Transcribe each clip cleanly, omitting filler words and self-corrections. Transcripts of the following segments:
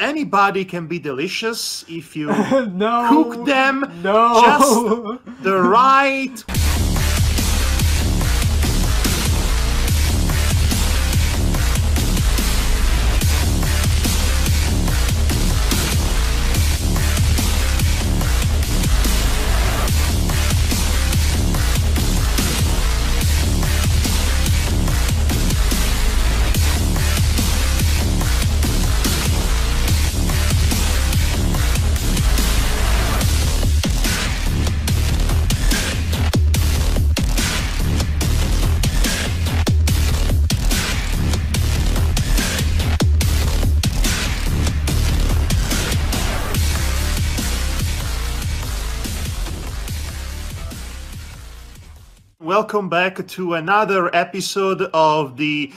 anybody can be delicious if you No. cook them No. just the right. Welcome back to another episode of the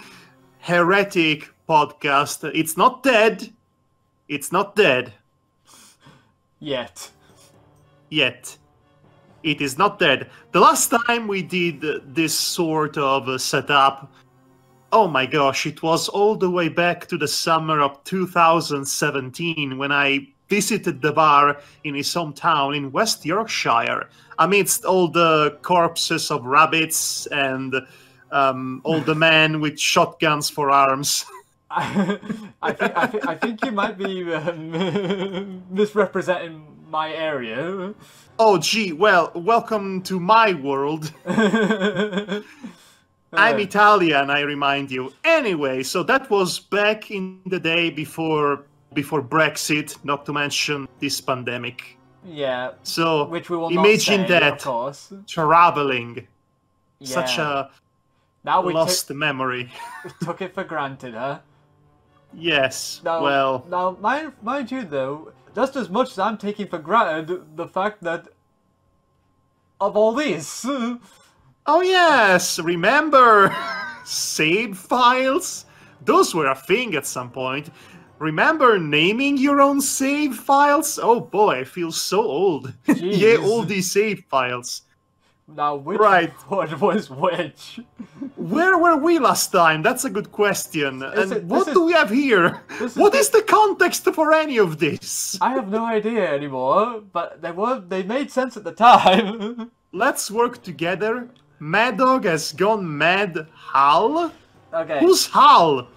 Heretic podcast. It's not dead. It's not dead. Yet. Yet. It is not dead. The last time we did this sort of setup, oh my gosh, it was all the way back to the summer of 2017 when I visited Devar in his hometown in West Yorkshire, amidst all the corpses of rabbits and all the men with shotguns for arms. I think you might be misrepresenting my area. Oh, gee, well, welcome to my world. I'm Italian, I remind you. Anyway, so that was back in the day before Brexit, not to mention this pandemic. Yeah. So which we will imagine not say, that of course. Traveling, Yeah. such a now we lost memory. took it for granted, huh? Yes. Now, well, now, mind you though, just as much as I'm taking for granted the fact that of all this. Oh yes, remember save files? Those were a thing at some point. Remember naming your own save files? Oh boy, I feel so old. Yeah, all these save files. Now, which one was which? Where were we last time? That's a good question. And what do we have here? What is the context for any of this? I have no idea anymore, but they made sense at the time. Let's work together. Madhog has gone mad. Hal? Okay. Who's Hal?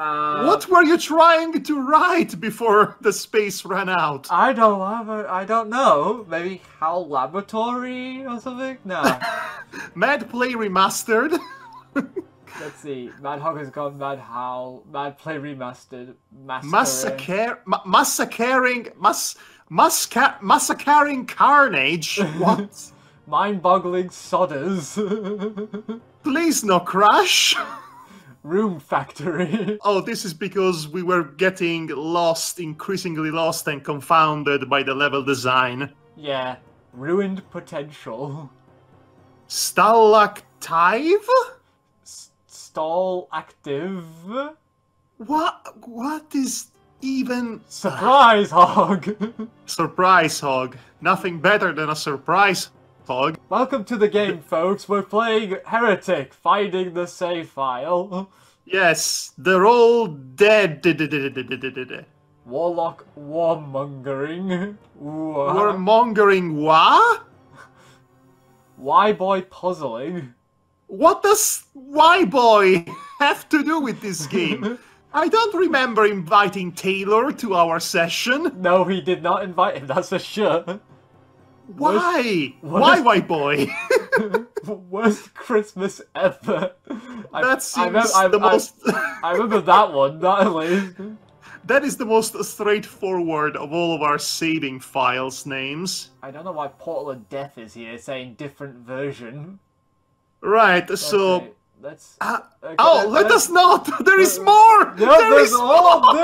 What were you trying to write before the space ran out? I don't know. Maybe Hal Laboratory or something? No. Mad Play Remastered? Let's see. Madhog has gone mad. Hal. Mad Play Remastered. Massacring Carnage? What? Mind-boggling sodders. Please no crash. Room Factory. Oh, this is because we were getting lost, increasingly lost and confounded by the level design. Yeah. Ruined Potential. Stalactive? Stall Active. What is even... Surprise Hog! Surprise Hog. Nothing better than a surprise hog. Welcome to the game, folks. We're playing Heretic, finding the save file. Yes, they're all dead. Warlock warmongering. Warmongering what? Why boy puzzling. What does Why Boy have to do with this game? I don't remember inviting Taylor to our session. No, he did not invite him, that's for sure. Why? Why Boy? Worst Christmas ever. That seems the most... I remember that one, that at least. That is the most straightforward of all of our saving files names. I don't know why Portal of Death is here saying different version. Right, so... Okay, let's... let us not! There is more! Yeah, there's all of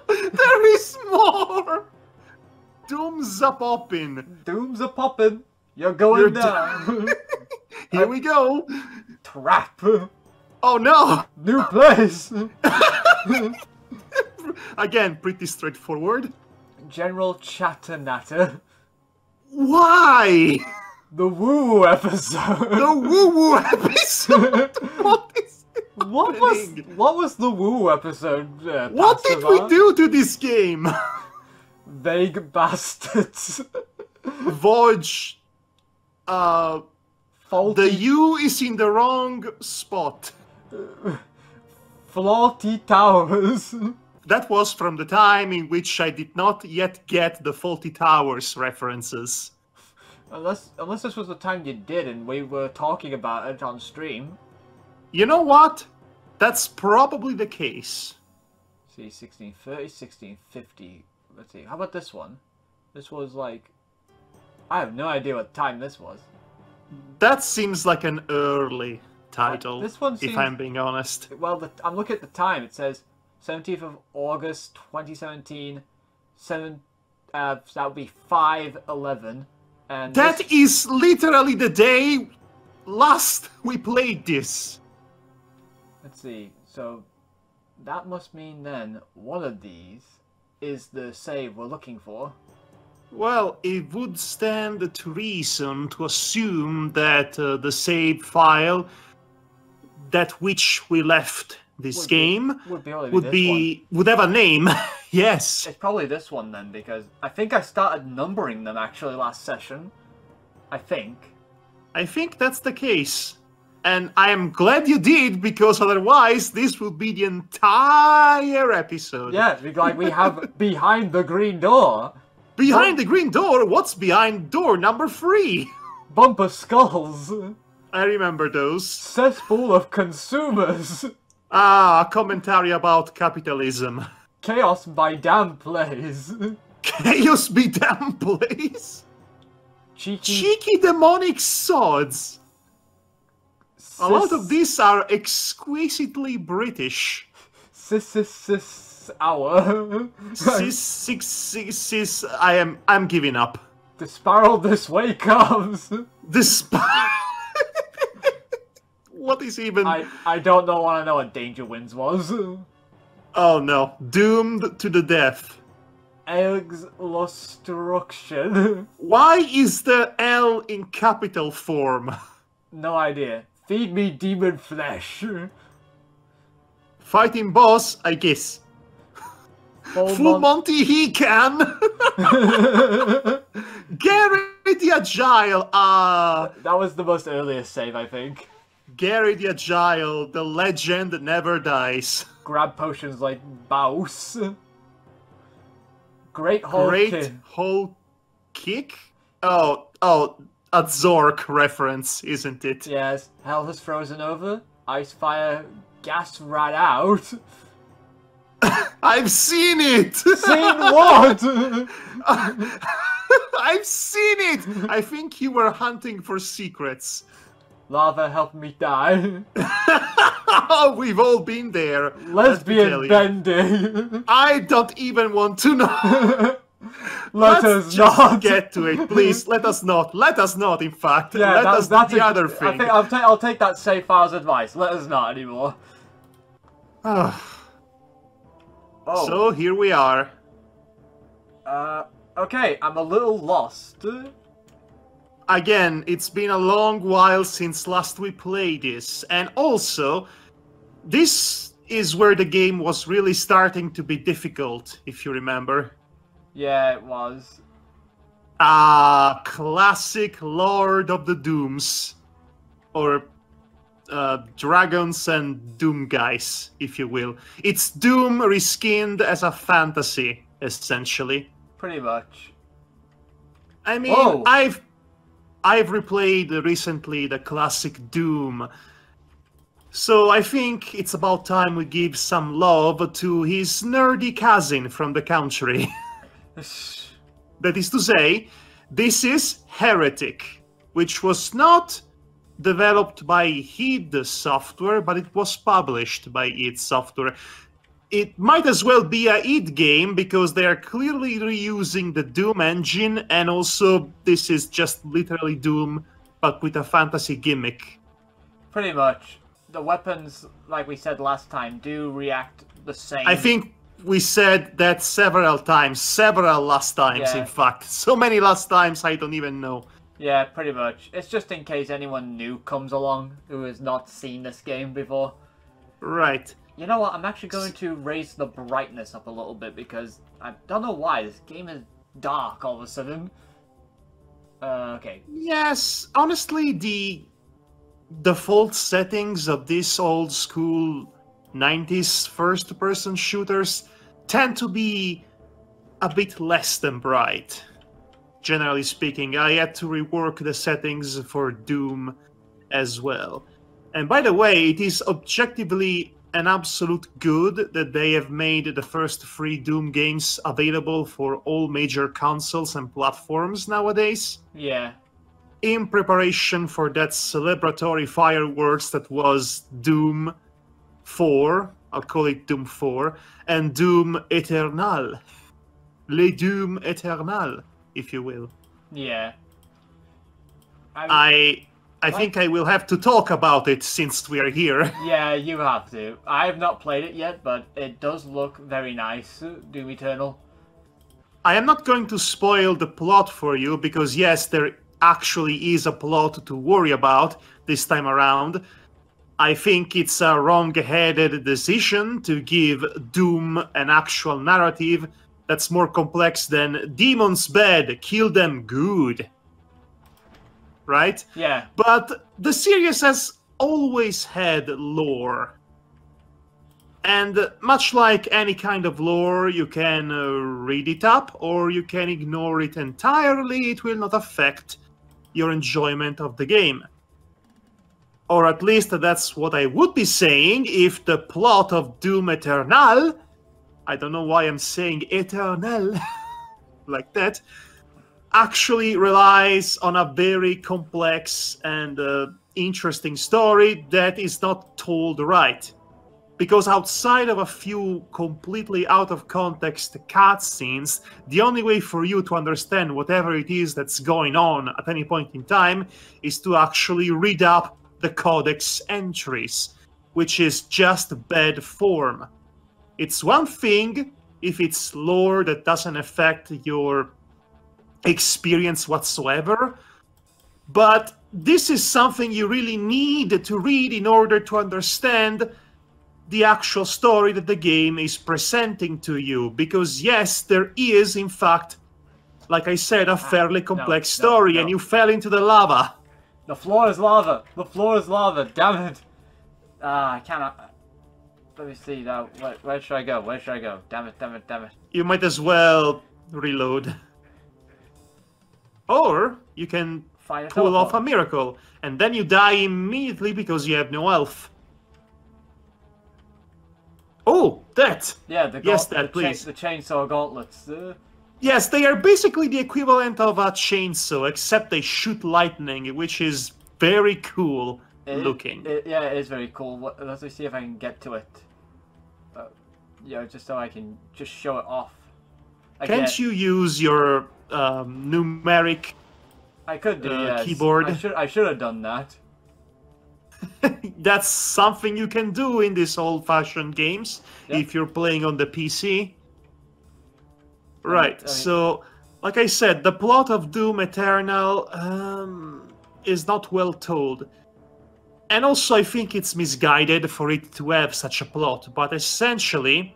this! There is more! Doom's a poppin'. Doom's a poppin'. You're going down. Here we go. Trap. Oh no! New place. Again, pretty straightforward. General Chatter Natter. Why? The woo episode. The woo-woo episode? What is it? What was the Woo episode? What did we do to this game? Vague bastards. Vodge. Faulty. The U is in the wrong spot. Faulty towers. That was from the time in which I did not yet get the Faulty Towers references. Unless this was the time you did and we were talking about it on stream. You know what? That's probably the case. See, 1630, 1650. Let's see, how about this one? This was like... I have no idea what time this was. That seems like an early title, this one seems... if I'm being honest. Well, I'm looking at the time. It says 17th of August, 2017. That would be 5/11. And that is literally the day last we played this. Let's see. So that must mean then one of these is the save we're looking for. Well, it would stand to reason to assume that the save file that which we left this game would have a name. Yes. It's probably this one then, because I think I started numbering them actually last session. I think that's the case. And I am glad you did, because otherwise this would be the entire episode. Yeah, like we have Behind the Green Door. Behind the Green Door? What's behind door number 3? Bumper Skulls. I remember those. Cesspool of Consumers. Ah, a commentary about capitalism. Chaos by Damn Plays. Chaos by Damn Plays? Cheeky demonic swords. A lot of these are exquisitely British. Hour. I'm giving up. The sparrow this way comes. The sparrow. What is even? I don't want to know what Danger Winds was. Oh no, doomed to the death. Exlustruction. Why is the L in capital form? No idea. Feed me demon flesh. Fighting boss, I guess. Full Monty he can. Gary the Agile. That was the most earliest save, I think. Gary the Agile, the legend that never dies. Grab potions like bowels. Great Hole Kick? Oh, a Zork reference, isn't it? Yes. Hell has frozen over. Ice fire gas right out. I've seen it! Seen what? I've seen it! I think you were hunting for secrets. Lava help me die. We've all been there. Lesbian bending. I don't even want to know. Let's not get to it, please. Let us not. Let us not, in fact. Yeah, that's the other thing. I think I'll take that safe file's advice. Let us not anymore. Oh. So here we are. Okay, I'm a little lost. Again, it's been a long while since last we played this, and also, this is where the game was really starting to be difficult, if you remember. Yeah, it was. Classic Lord of the Dooms. Or Dragons and Doom guys, if you will. It's Doom reskinned as a fantasy, essentially. Pretty much. I mean, whoa. I've replayed recently the classic Doom, so I think it's about time we give some love to his nerdy cousin from the country. That is to say, this is Heretic, which was not developed by id Software, but it was published by id Software. It might as well be a id game, because they are clearly reusing the Doom engine, and also this is just literally Doom, but with a fantasy gimmick. Pretty much. The weapons, like we said last time, do react the same. I think we said that several last times, in fact. So many last times, I don't even know. Yeah, pretty much. It's just in case anyone new comes along who has not seen this game before. Right. You know what? I'm actually going to raise the brightness up a little bit because I don't know why this game is dark all of a sudden. Okay. Yes, honestly, the default settings of this old school 90s first-person shooters tend to be a bit less than bright. Generally speaking, I had to rework the settings for Doom as well. And by the way, it is objectively an absolute good that they have made the first 3 Doom games available for all major consoles and platforms nowadays. Yeah. In preparation for that celebratory fireworks that was Doom 4, I'll call it Doom 4, and Doom Eternal. Le Doom Eternal, if you will. Yeah. I think I will have to talk about it since we are here. Yeah, you have to. I have not played it yet, but it does look very nice, Doom Eternal. I am not going to spoil the plot for you, because yes, there actually is a plot to worry about this time around. I think it's a wrong-headed decision to give Doom an actual narrative that's more complex than demons bad, kill them good. Right? Yeah. But the series has always had lore. And much like any kind of lore, you can read it up or you can ignore it entirely. It will not affect your enjoyment of the game. Or at least that's what I would be saying if the plot of Doom Eternal, I don't know why I'm saying Eternal like that, actually relies on a very complex and interesting story that is not told right. Because outside of a few completely out of context cutscenes, the only way for you to understand whatever it is that's going on at any point in time is to actually read up the codex entries, which is just bad form. It's one thing if it's lore that doesn't affect your experience whatsoever, but this is something you really need to read in order to understand the actual story that the game is presenting to you, because yes, there is in fact, like I said, a fairly complex story. And you fell into the lava. The floor is lava. The floor is lava. Damn it. I cannot. Let me see now. Where should I go? Where should I go? Damn it, damn it, damn it. You might as well reload. Or you can pull off a miracle, and then you die immediately because you have no health. Oh, that! Yeah, please. The chainsaw gauntlets. Yes, they are basically the equivalent of a chainsaw, except they shoot lightning, which is very cool looking. Yeah, it is very cool. Let me see if I can get to it. Yeah, just so I can just show it off. Can't you use your numeric I could do, yes. keyboard? I should have done that. That's something you can do in these old-fashioned games, if you're playing on the PC. Right, so, like I said, the plot of Doom Eternal is not well told. And also, I think it's misguided for it to have such a plot, but essentially,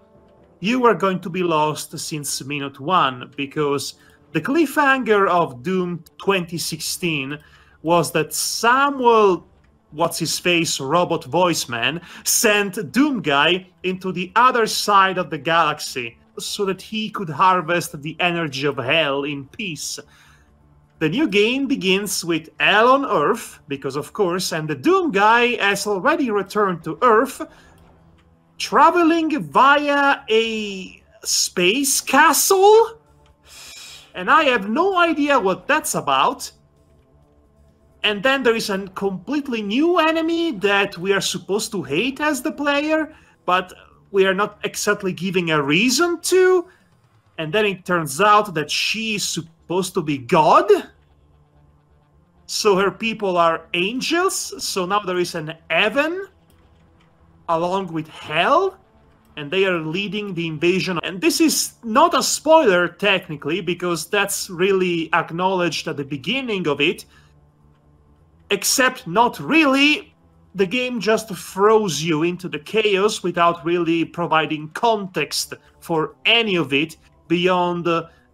you are going to be lost since minute 1, because the cliffhanger of Doom 2016 was that Samuel, what's-his-face, robot voice man, sent Doom Guy into the other side of the galaxy so that he could harvest the energy of hell in peace. The new game begins with Hell on Earth, because of course, and the Doom Guy has already returned to Earth, traveling via a space castle? And I have no idea what that's about. And then there is a completely new enemy that we are supposed to hate as the player, but we are not exactly giving a reason to. And then it turns out that she is supposed to be God. So her people are angels. So now there is an heaven along with hell. And they are leading the invasion. And this is not a spoiler, technically, because that's really acknowledged at the beginning of it. Except not really, the game just throws you into the chaos without really providing context for any of it beyond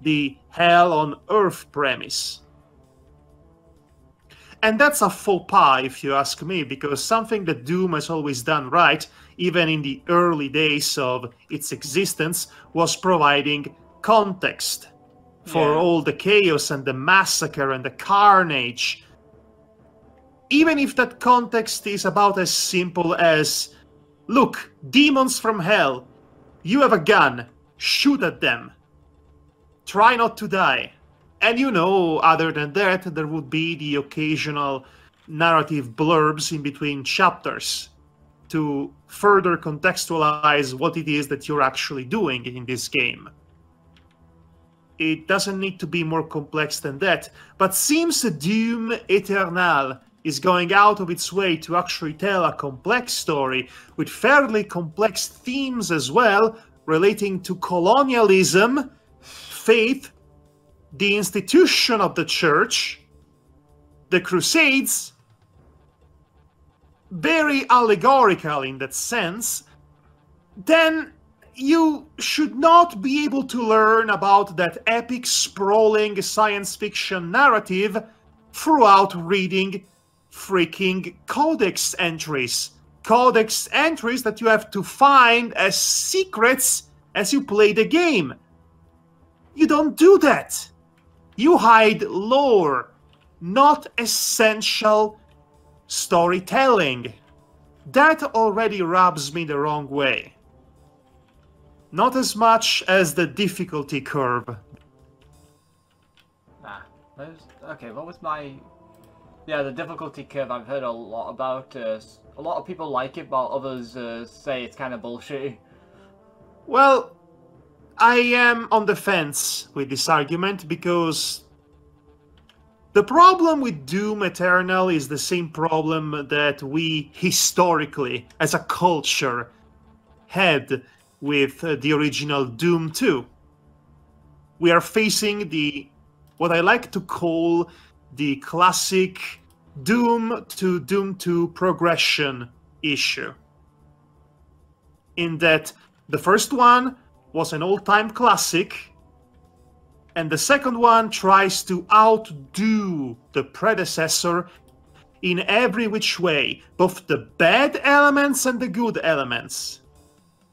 the hell on earth premise. And that's a faux pas, if you ask me, because something that Doom has always done right, even in the early days of its existence, was providing context for all the chaos and the massacre and the carnage. Even if that context is about as simple as, look, demons from hell, you have a gun, shoot at them, try not to die. And you know, other than that, there would be the occasional narrative blurbs in between chapters to further contextualize what it is that you're actually doing in this game. It doesn't need to be more complex than that, but since Doom Eternal is going out of its way to actually tell a complex story with fairly complex themes as well, relating to colonialism, faith, the institution of the church, the Crusades, very allegorical in that sense, then you should not be able to learn about that epic, sprawling science fiction narrative throughout reading freaking codex entries. Codex entries that you have to find as secrets as you play the game. You don't do that. You hide lore, not essential storytelling. That already rubs me the wrong way. Not as much as the difficulty curve. Okay, what was my... Yeah, the difficulty curve I've heard a lot about. A lot of people like it, while others say it's kind of bullshit. Well, I am on the fence with this argument because the problem with Doom Eternal is the same problem that we historically, as a culture, had with the original Doom 2. We are facing what I like to call the classic Doom to Doom 2 progression issue. In that the first one was an all-time classic, and the second one tries to outdo the predecessor in every which way, both the bad elements and the good elements.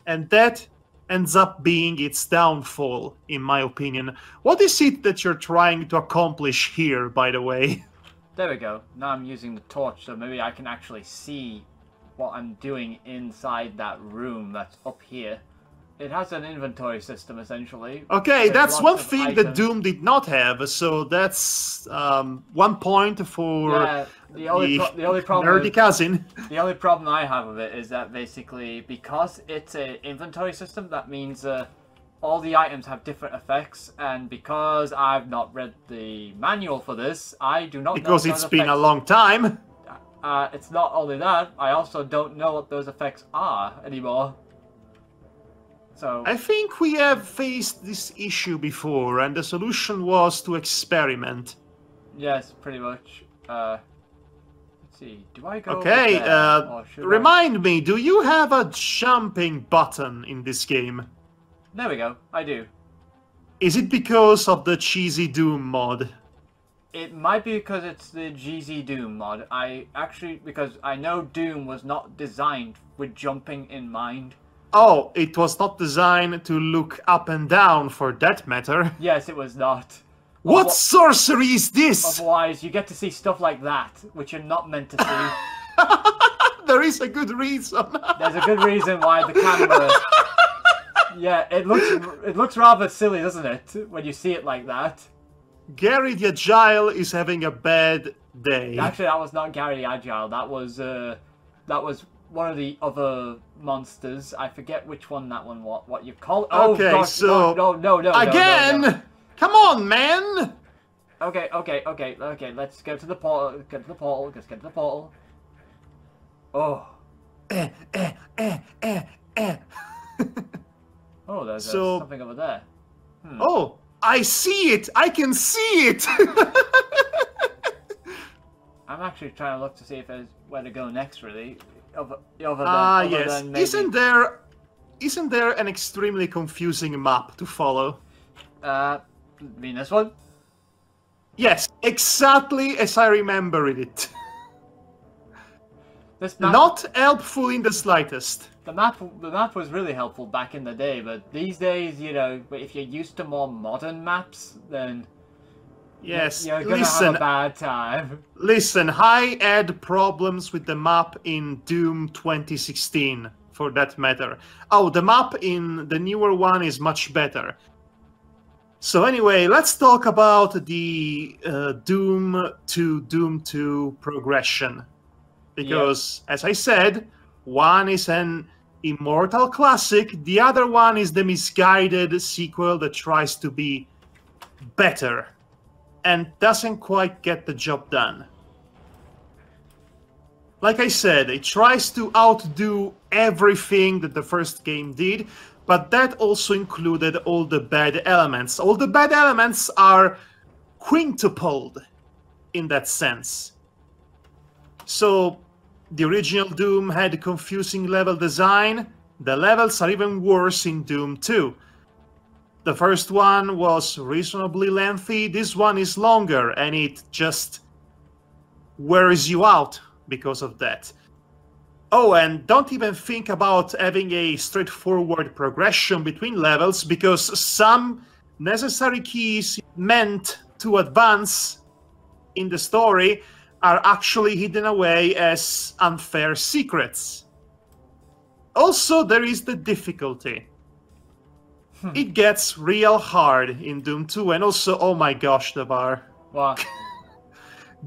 And that ends up being its downfall, in my opinion. What is it that you're trying to accomplish here, by the way? There we go. Now I'm using the torch, so maybe I can actually see what I'm doing inside that room that's up here. It has an inventory system, essentially. Okay, that's one thing that Doom did not have, so that's 1 point for the only problem nerdy cousin. The only problem I have with it is that basically, because it's an inventory system, that means all the items have different effects, and because I've not read the manual for this, I do not know because it's been a long time. It's not only that, I also don't know what those effects are anymore. So I think we have faced this issue before, and the solution was to experiment. Yes, pretty much. Let's see. Do I go? Okay. Remind me. Do you have a jumping button in this game? There we go. I do. Is it because of the cheesy Doom mod? It might be because it's the GZ Doom mod. Because I know Doom was not designed with jumping in mind. Oh, it was not designed to look up and down, for that matter. Yes, it was not. What sorcery is this? Otherwise, you get to see stuff like that, which you're not meant to see. There is a good reason. There's a good reason why the camera... Yeah, it looks rather silly, doesn't it, when you see it like that. Gary the Agile is having a bad day. Actually, that was not Gary the Agile. That was one of the other monsters. I forget which one that one. What you call it? Oh, okay, gosh, so no. Again, no. Come on, man. Okay. Let's go to the portal. Let's get to the portal. Oh. Oh, there's something over there. Oh, I see it. I can see it. I'm actually trying to look to see if there's where to go next, really. Yes. Isn't there an extremely confusing map to follow? Mean this one? Yes, exactly as I remember it. This map, not helpful in the slightest. The map was really helpful back in the day, but these days, you know, if you're used to more modern maps, then yes, you're gonna have a bad time. Listen, I had problems with the map in Doom 2016, for that matter. Oh, the map in the newer one is much better. So anyway, let's talk about the Doom to Doom 2 progression. Because, as I said, one is an immortal classic, the other one is the misguided sequel that tries to be better and doesn't quite get the job done. Like I said, it tries to outdo everything that the first game did, but that also included all the bad elements. All the bad elements are quintupled in that sense. So, the original Doom had confusing level design. The levels are even worse in Doom 2. The first one was reasonably lengthy. This one is longer, and it just wears you out because of that. Oh, and don't even think about having a straightforward progression between levels, because some necessary keys meant to advance in the story are actually hidden away as unfair secrets. Also, there is the difficulty. It gets real hard in Doom 2, and also, oh my gosh, Devar. What?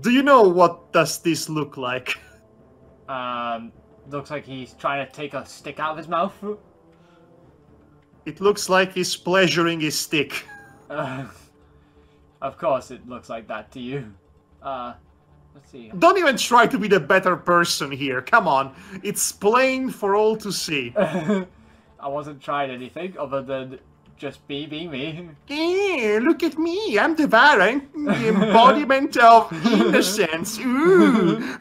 Do you know what does this look like? Looks like he's trying to take a stick out of his mouth. It looks like he's pleasuring his stick. Of course it looks like that to you. Let's see. Don't even try to be the better person here. Come on. It's plain for all to see. I wasn't trying anything other than just being me. Look at me. I'm Devar. I'm the embodiment of innocence. Ooh.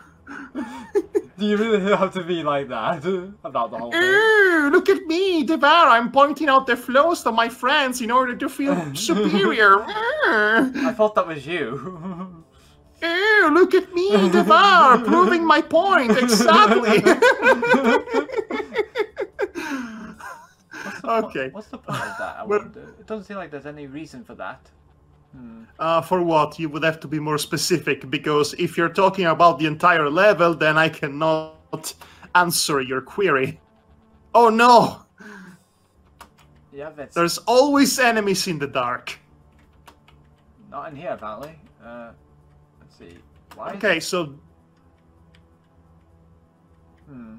Do you really have to be like that about the whole thing? Look at me, Devar. I'm pointing out the flaws to my friends in order to feel superior. I thought that was you. Look at me, Devar, proving my point. Exactly. Okay. What's the point of that? I wonder. It doesn't seem like there's any reason for that. For what? You would have to be more specific, because if you're talking about the entire level, then I cannot answer your query. Oh no! Yeah, that's... There's always enemies in the dark. Not in here, apparently. Let's see. Why? Okay, so...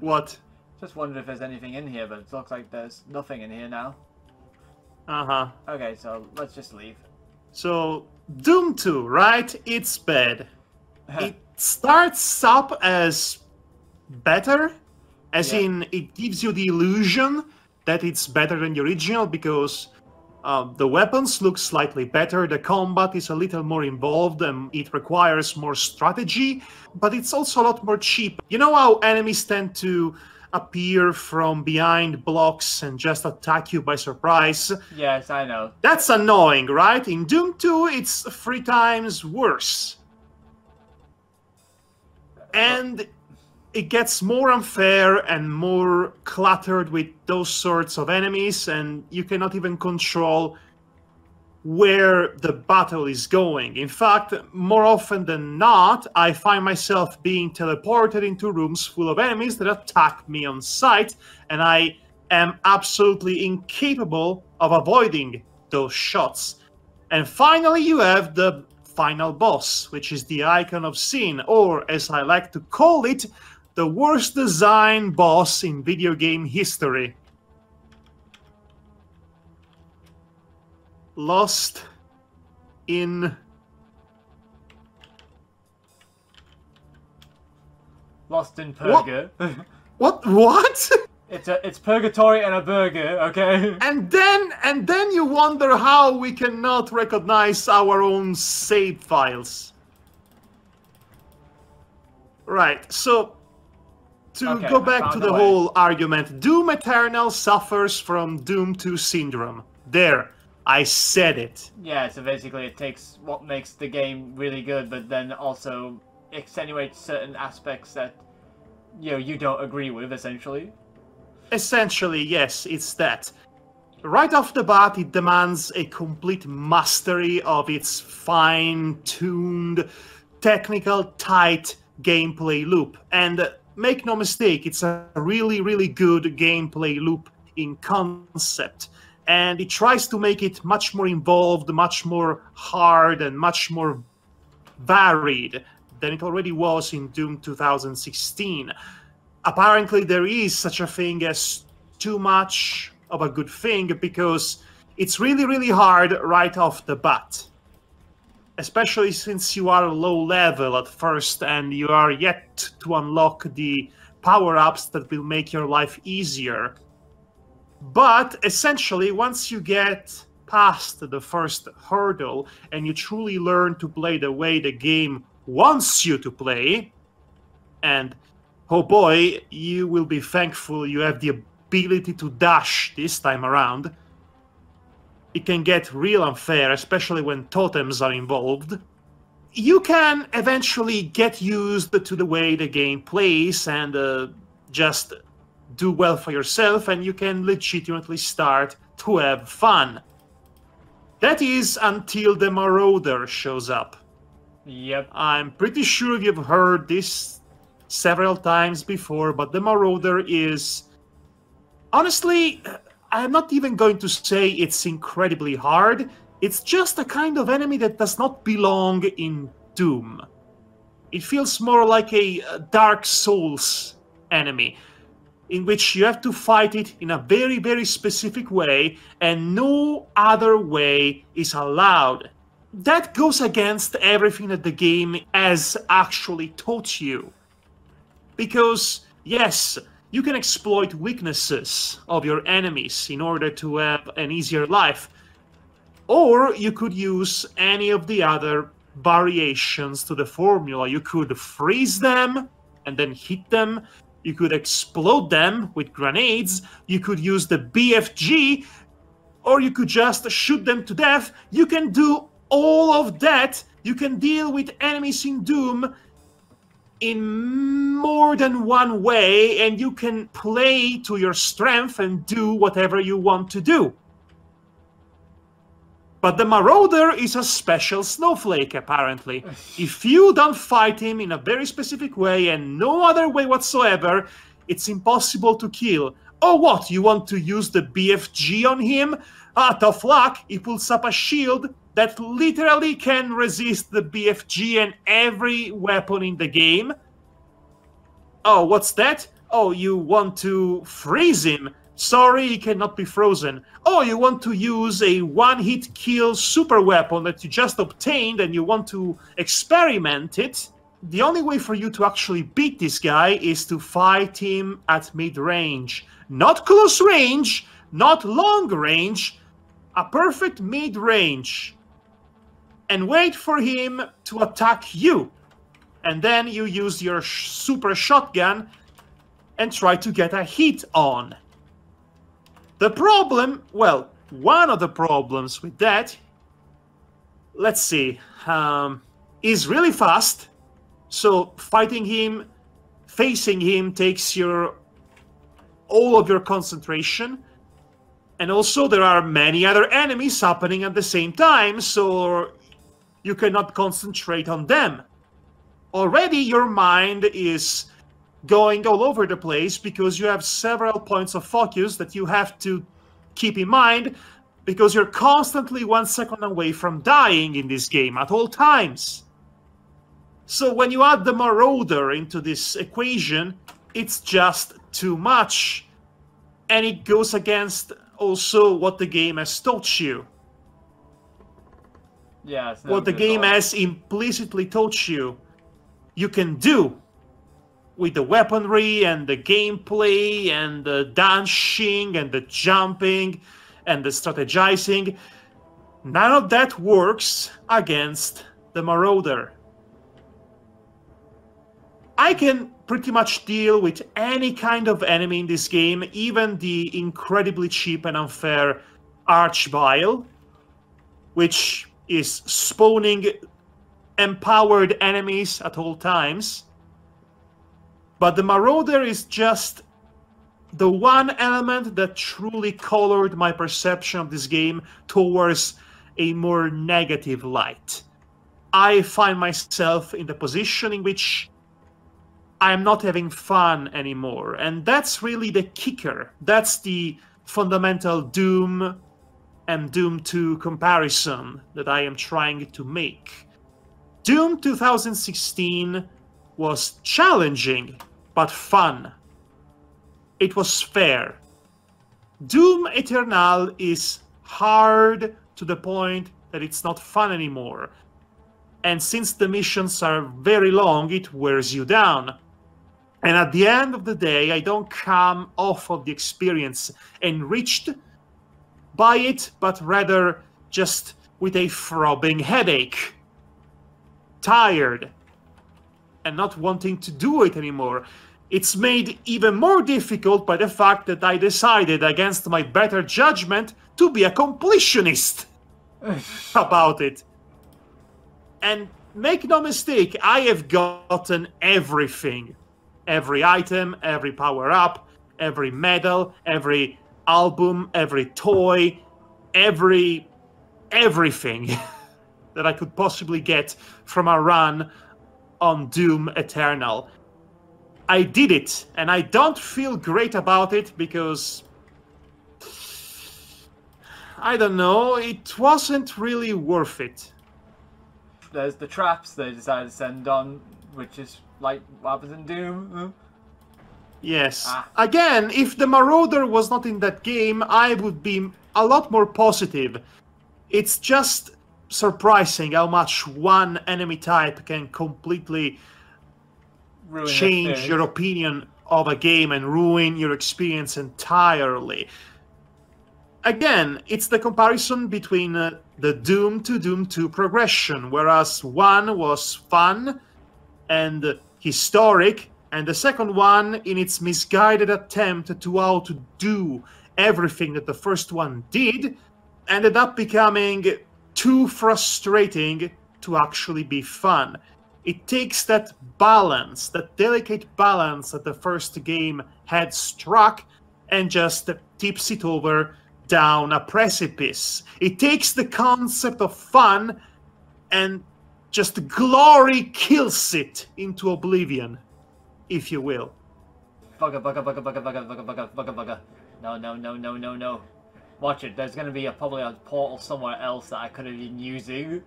What? Just wondered if there's anything in here, but it looks like there's nothing in here now. Uh-huh. Okay, so let's just leave. So, Doom 2, right? It's bad. It starts up as better, as in it gives you the illusion that it's better than the original, because the weapons look slightly better, the combat is a little more involved, and it requires more strategy, but it's also a lot more cheap. You know how enemies tend to appear from behind blocks and just attack you by surprise? Yes, I know. That's annoying, right? In Doom 2, it's 3 times worse. And it gets more unfair and more cluttered with those sorts of enemies, and you cannot even control where the battle is going. In fact, more often than not, I find myself being teleported into rooms full of enemies that attack me on sight, and I am absolutely incapable of avoiding those shots. And finally, you have the final boss, which is the icon of sin, or as I like to call it, the worst design boss in video game history. Lost in Purga. What? It's purgatory and a burger, okay? And then you wonder how we cannot recognize our own save files. Right, so to go back to the whole argument, Doom Eternal suffers from Doom 2 syndrome. There, I said it. Yeah, so basically it takes what makes the game really good, but then also extenuates certain aspects that, you don't agree with, essentially. Essentially, yes, it's that. Right off the bat, it demands a complete mastery of its fine-tuned, technical, tight gameplay loop. And make no mistake, it's a really, really good gameplay loop in concept. And it tries to make it much more involved, much more hard, and much more varied than it already was in Doom 2016. Apparently, there is such a thing as too much of a good thing, because it's really, really hard right off the bat. Especially since you are low level at first and you are yet to unlock the power-ups that will make your life easier. But essentially, once you get past the first hurdle and you truly learn to play the way the game wants you to play, and oh boy, you will be thankful you have the ability to dash this time around. It can get real unfair, especially when totems are involved. You can eventually get used to the way the game plays and just do well for yourself, and you can legitimately start to have fun. That is until the Marauder shows up. Yep. I'm pretty sure you've heard this several times before, but the Marauder is... Honestly, I'm not even going to say it's incredibly hard. It's just a kind of enemy that does not belong in Doom. It feels more like a Dark Souls enemy, in which you have to fight it in a very, very specific way, and no other way is allowed. That goes against everything that the game has actually taught you. Because, yes, you can exploit weaknesses of your enemies in order to have an easier life. Or you could use any of the other variations to the formula. You could freeze them and then hit them. You could explode them with grenades. You could use the BFG. Or you could just shoot them to death. You can do all of that. You can deal with enemies in Doom in more than one way, and you can play to your strength and do whatever you want to do. But the Marauder is a special snowflake, apparently. If you don't fight him in a very specific way and no other way whatsoever, it's impossible to kill. Oh, what? You want to use the BFG on him? Ah, tough luck. He pulls up a shield that literally can resist the BFG and every weapon in the game. Oh, what's that? Oh, you want to freeze him? Sorry, he cannot be frozen. Oh, you want to use a one-hit kill super weapon that you just obtained and you want to experiment it? The only way for you to actually beat this guy is to fight him at mid-range. Not close range, not long range, a perfect mid-range. And wait for him to attack you. And then you use your super shotgun and try to get a hit on. The problem, well, one of the problems with that, let's see, is really fast. So fighting him, facing him takes all of your concentration. And also there are many other enemies happening at the same time, so you cannot concentrate on them. Already your mind is going all over the place because you have several points of focus that you have to keep in mind, because you're constantly 1 second away from dying in this game at all times. So when you add the Marauder into this equation, it's just too much. And it goes against also what the game has taught you. Yeah, what the game has implicitly taught you. You can do with the weaponry and the gameplay and the dashing and the jumping and the strategizing. None of that works against the Marauder. I can pretty much deal with any kind of enemy in this game, even the incredibly cheap and unfair Archvile, which is spawning empowered enemies at all times. But the Marauder is just the one element that truly colored my perception of this game towards a more negative light. I find myself in the position in which I am not having fun anymore, and that's really the kicker. That's the fundamental Doom and Doom 2 comparison that I am trying to make. Doom 2016 was challenging, but fun. It was fair. Doom Eternal is hard to the point that it's not fun anymore. And since the missions are very long, it wears you down. And at the end of the day, I don't come off of the experience enriched by it, but rather just with a throbbing headache. Tired. And not wanting to do it anymore. It's made even more difficult by the fact that I decided, against my better judgment, to be a completionist about it. And make no mistake, I have gotten everything. Every item, every power-up, every medal, every album, every toy, everything that I could possibly get from a run on Doom Eternal. I did it, and I don't feel great about it because, I don't know, it wasn't really worth it. There's the traps they decided to send on, which is like what happens in Doom. Yes. Again, if the Marauder was not in that game, I would be a lot more positive. It's just surprising how much one enemy type can completely change your opinion of a game and ruin your experience entirely. Again, it's the comparison between the Doom to Doom 2 progression, whereas one was fun and historic, and the second one, in its misguided attempt to outdo everything that the first one did, ended up becoming too frustrating to actually be fun. It takes that balance, that delicate balance that the first game had struck, and just tips it over down a precipice. It takes the concept of fun and just glory kills it into oblivion, if you will. Bugger, bugger, bugger, bugger, bugger, bugger, bugger, bugger, bugger. No, no, no, no, no, no. Watch it, there's gonna be probably a portal somewhere else that I could have been using.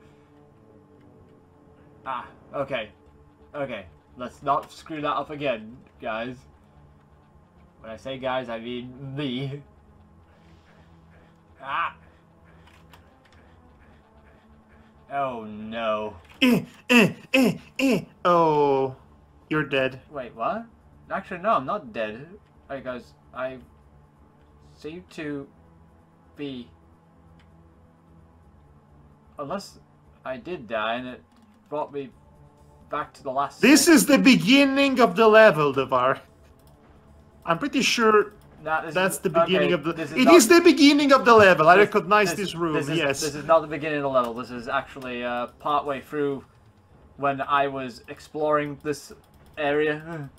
Ah, okay. Okay, let's not screw that up again, guys. When I say guys, I mean me. Ah! Oh no. Oh, you're dead. Wait, what? Actually, no, I'm not dead. Because I seem to be... Unless I did die and it brought me back to the last... This is the beginning of the level, Devar. I'm pretty sure that's the beginning of the... It is the beginning of the level. I recognize this room, yes. This is not the beginning of the level. This is actually partway through when I was exploring this area.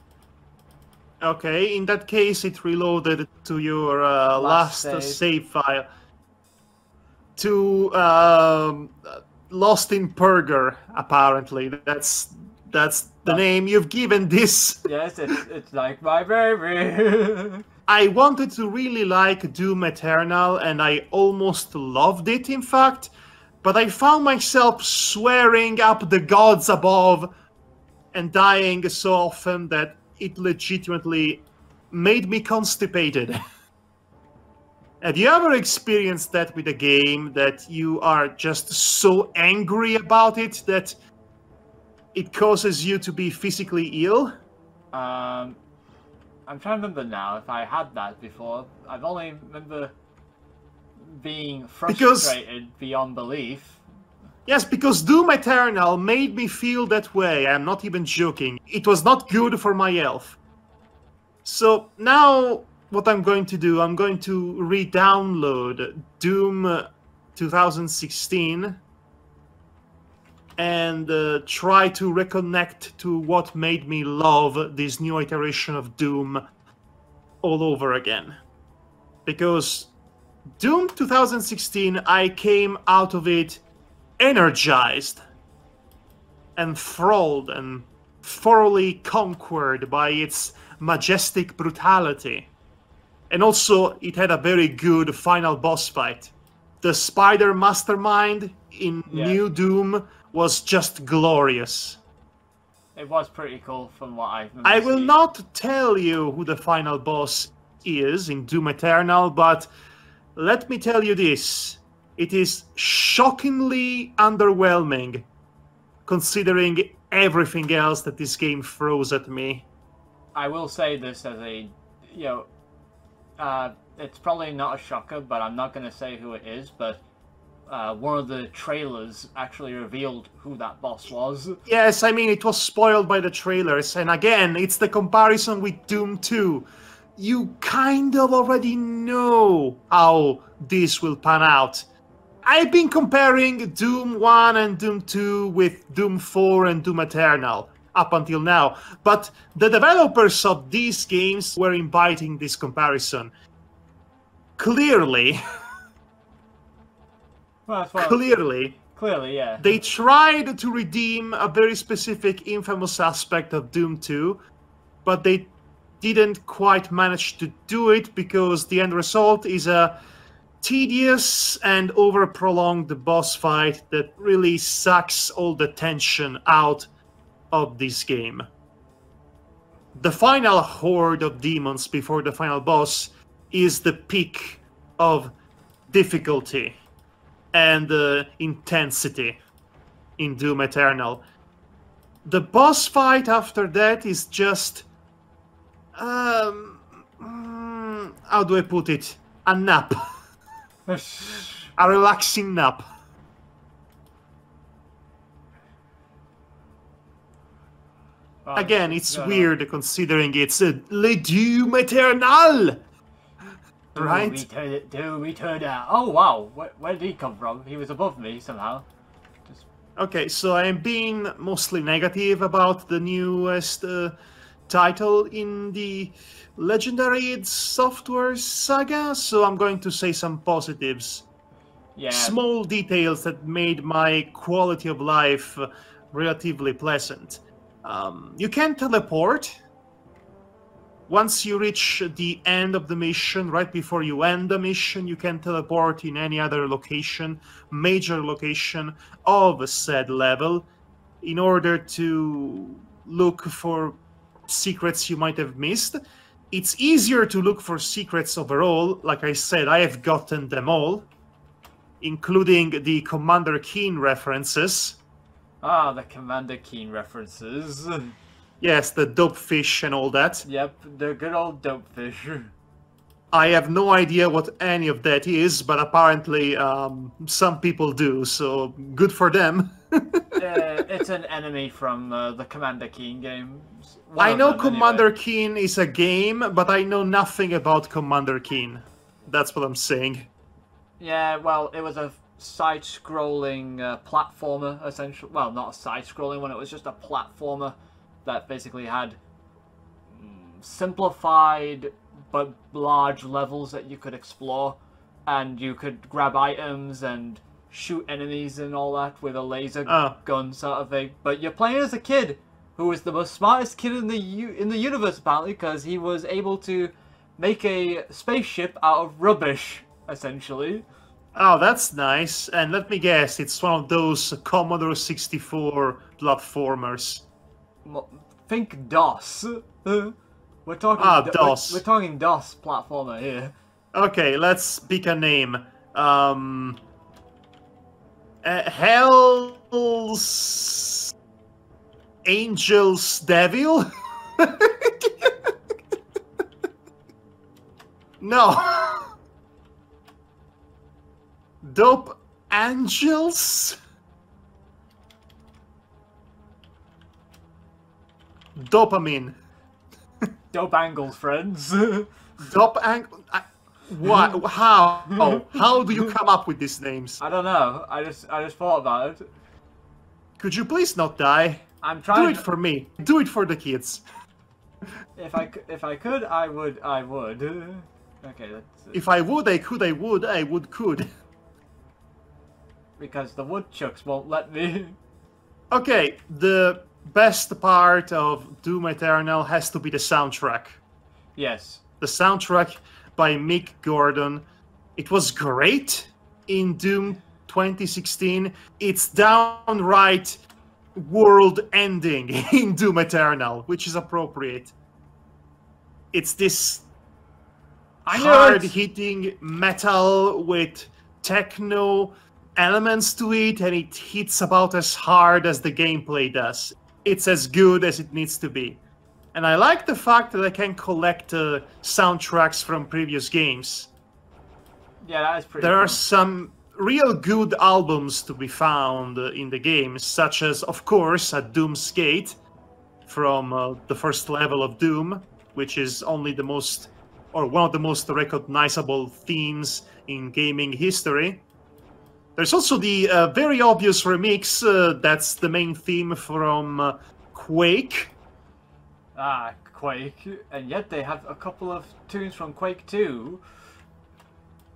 Okay, in that case, it reloaded to your last save file. To Lost in Purger, apparently. That's the name you've given this. Yes, it's like my baby. I wanted to really like Doom Eternal, and I almost loved it, in fact. But I found myself swearing up the gods above and dying so often that it legitimately made me constipated. Have you ever experienced that with a game, that you are just so angry about it that it causes you to be physically ill? I'm trying to remember now if I had that before. I've only remember being frustrated beyond belief. Yes, because Doom Eternal made me feel that way. I'm not even joking. It was not good for my health. So now what I'm going to do, I'm going to re-download Doom 2016 and try to reconnect to what made me love this new iteration of Doom all over again. Because Doom 2016, I came out of it energized, enthralled, and thoroughly conquered by its majestic brutality. And also, it had a very good final boss fight. The Spider Mastermind in New Doom was just glorious. It was pretty cool from what I've I will not tell you who the final boss is in Doom Eternal, but let me tell you this. It is shockingly underwhelming, considering everything else that this game throws at me. I will say this as a, it's probably not a shocker, but I'm not going to say who it is, but one of the trailers actually revealed who that boss was. Yes, I mean, it was spoiled by the trailers, and again, it's the comparison with Doom 2. You kind of already know how this will pan out. I've been comparing Doom 1 and Doom 2 with Doom 4 and Doom Eternal up until now, but the developers of these games were inviting this comparison. Clearly, clearly, yeah. They tried to redeem a very specific infamous aspect of Doom 2, but they didn't quite manage to do it because the end result is a tedious and over-prolonged boss fight that really sucks all the tension out of this game. The final horde of demons before the final boss is the peak of difficulty and intensity in Doom Eternal. The boss fight after that is just... how do I put it? A nap. A relaxing nap. Again, it's weird considering it's Le Doom Eternal! Right? Doom Eternal. Oh wow, where did he come from? He was above me somehow. Okay, so I'm being mostly negative about the newest title in the Legendary id Software saga, so I'm going to say some positives. Yeah. Small details that made my quality of life relatively pleasant. You can teleport. Once you reach the end of the mission, right before you end the mission, you can teleport in any other location, major location of said level, in order to look for secrets you might have missed. It's easier to look for secrets overall. Like I said, I have gotten them all, including the Commander Keen references. Ah, the Commander Keen references. Yes, the dope fish and all that. Yep, the good old dope fish. I have no idea what any of that is, but apparently some people do, so good for them. It's an enemy from the Commander Keen games. I know Commander Keen is a game, but I know nothing about Commander Keen. That's what I'm saying. Yeah, well, it was a side-scrolling platformer, essentially. Well, not a side-scrolling one, it was just a platformer that basically had simplified but large levels that you could explore, and you could grab items and shoot enemies and all that with a laser gun sort of thing. But you're playing as a kid who is the most smartest kid in the universe apparently, because he was able to make a spaceship out of rubbish, essentially. Oh, that's nice. And let me guess, it's one of those Commodore 64 platformers. Think DOS. We're talking DOS. We're talking DOS platformer here. Okay, let's pick a name. Hell's Angels Devil? No. Dope Angels? Dopamine. Dope angles, friends. Dop angle. What? How? How do you come up with these names? I don't know. I just thought about it. Could you please not die? I'm trying. Do it for me. Do it for the kids. If I could, I would. Okay, that's. If I would, I could, I would, I would, could. Because the woodchucks won't let me. Okay, the best part of Doom Eternal has to be the soundtrack. Yes. The soundtrack by Mick Gordon. It was great in Doom 2016. It's downright world-ending in Doom Eternal, which is appropriate. It's this hard-hitting metal with techno elements to it, and it hits about as hard as the gameplay does. It's as good as it needs to be. And I like the fact that I can collect soundtracks from previous games. Yeah, that is pretty There cool. are some real good albums to be found in the game, such as, of course, a Doom Skate from the first level of Doom, which is only the most, or one of the most recognizable themes in gaming history. There's also the very obvious remix, that's the main theme from Quake. Ah, Quake. And yet they have a couple of tunes from Quake 2.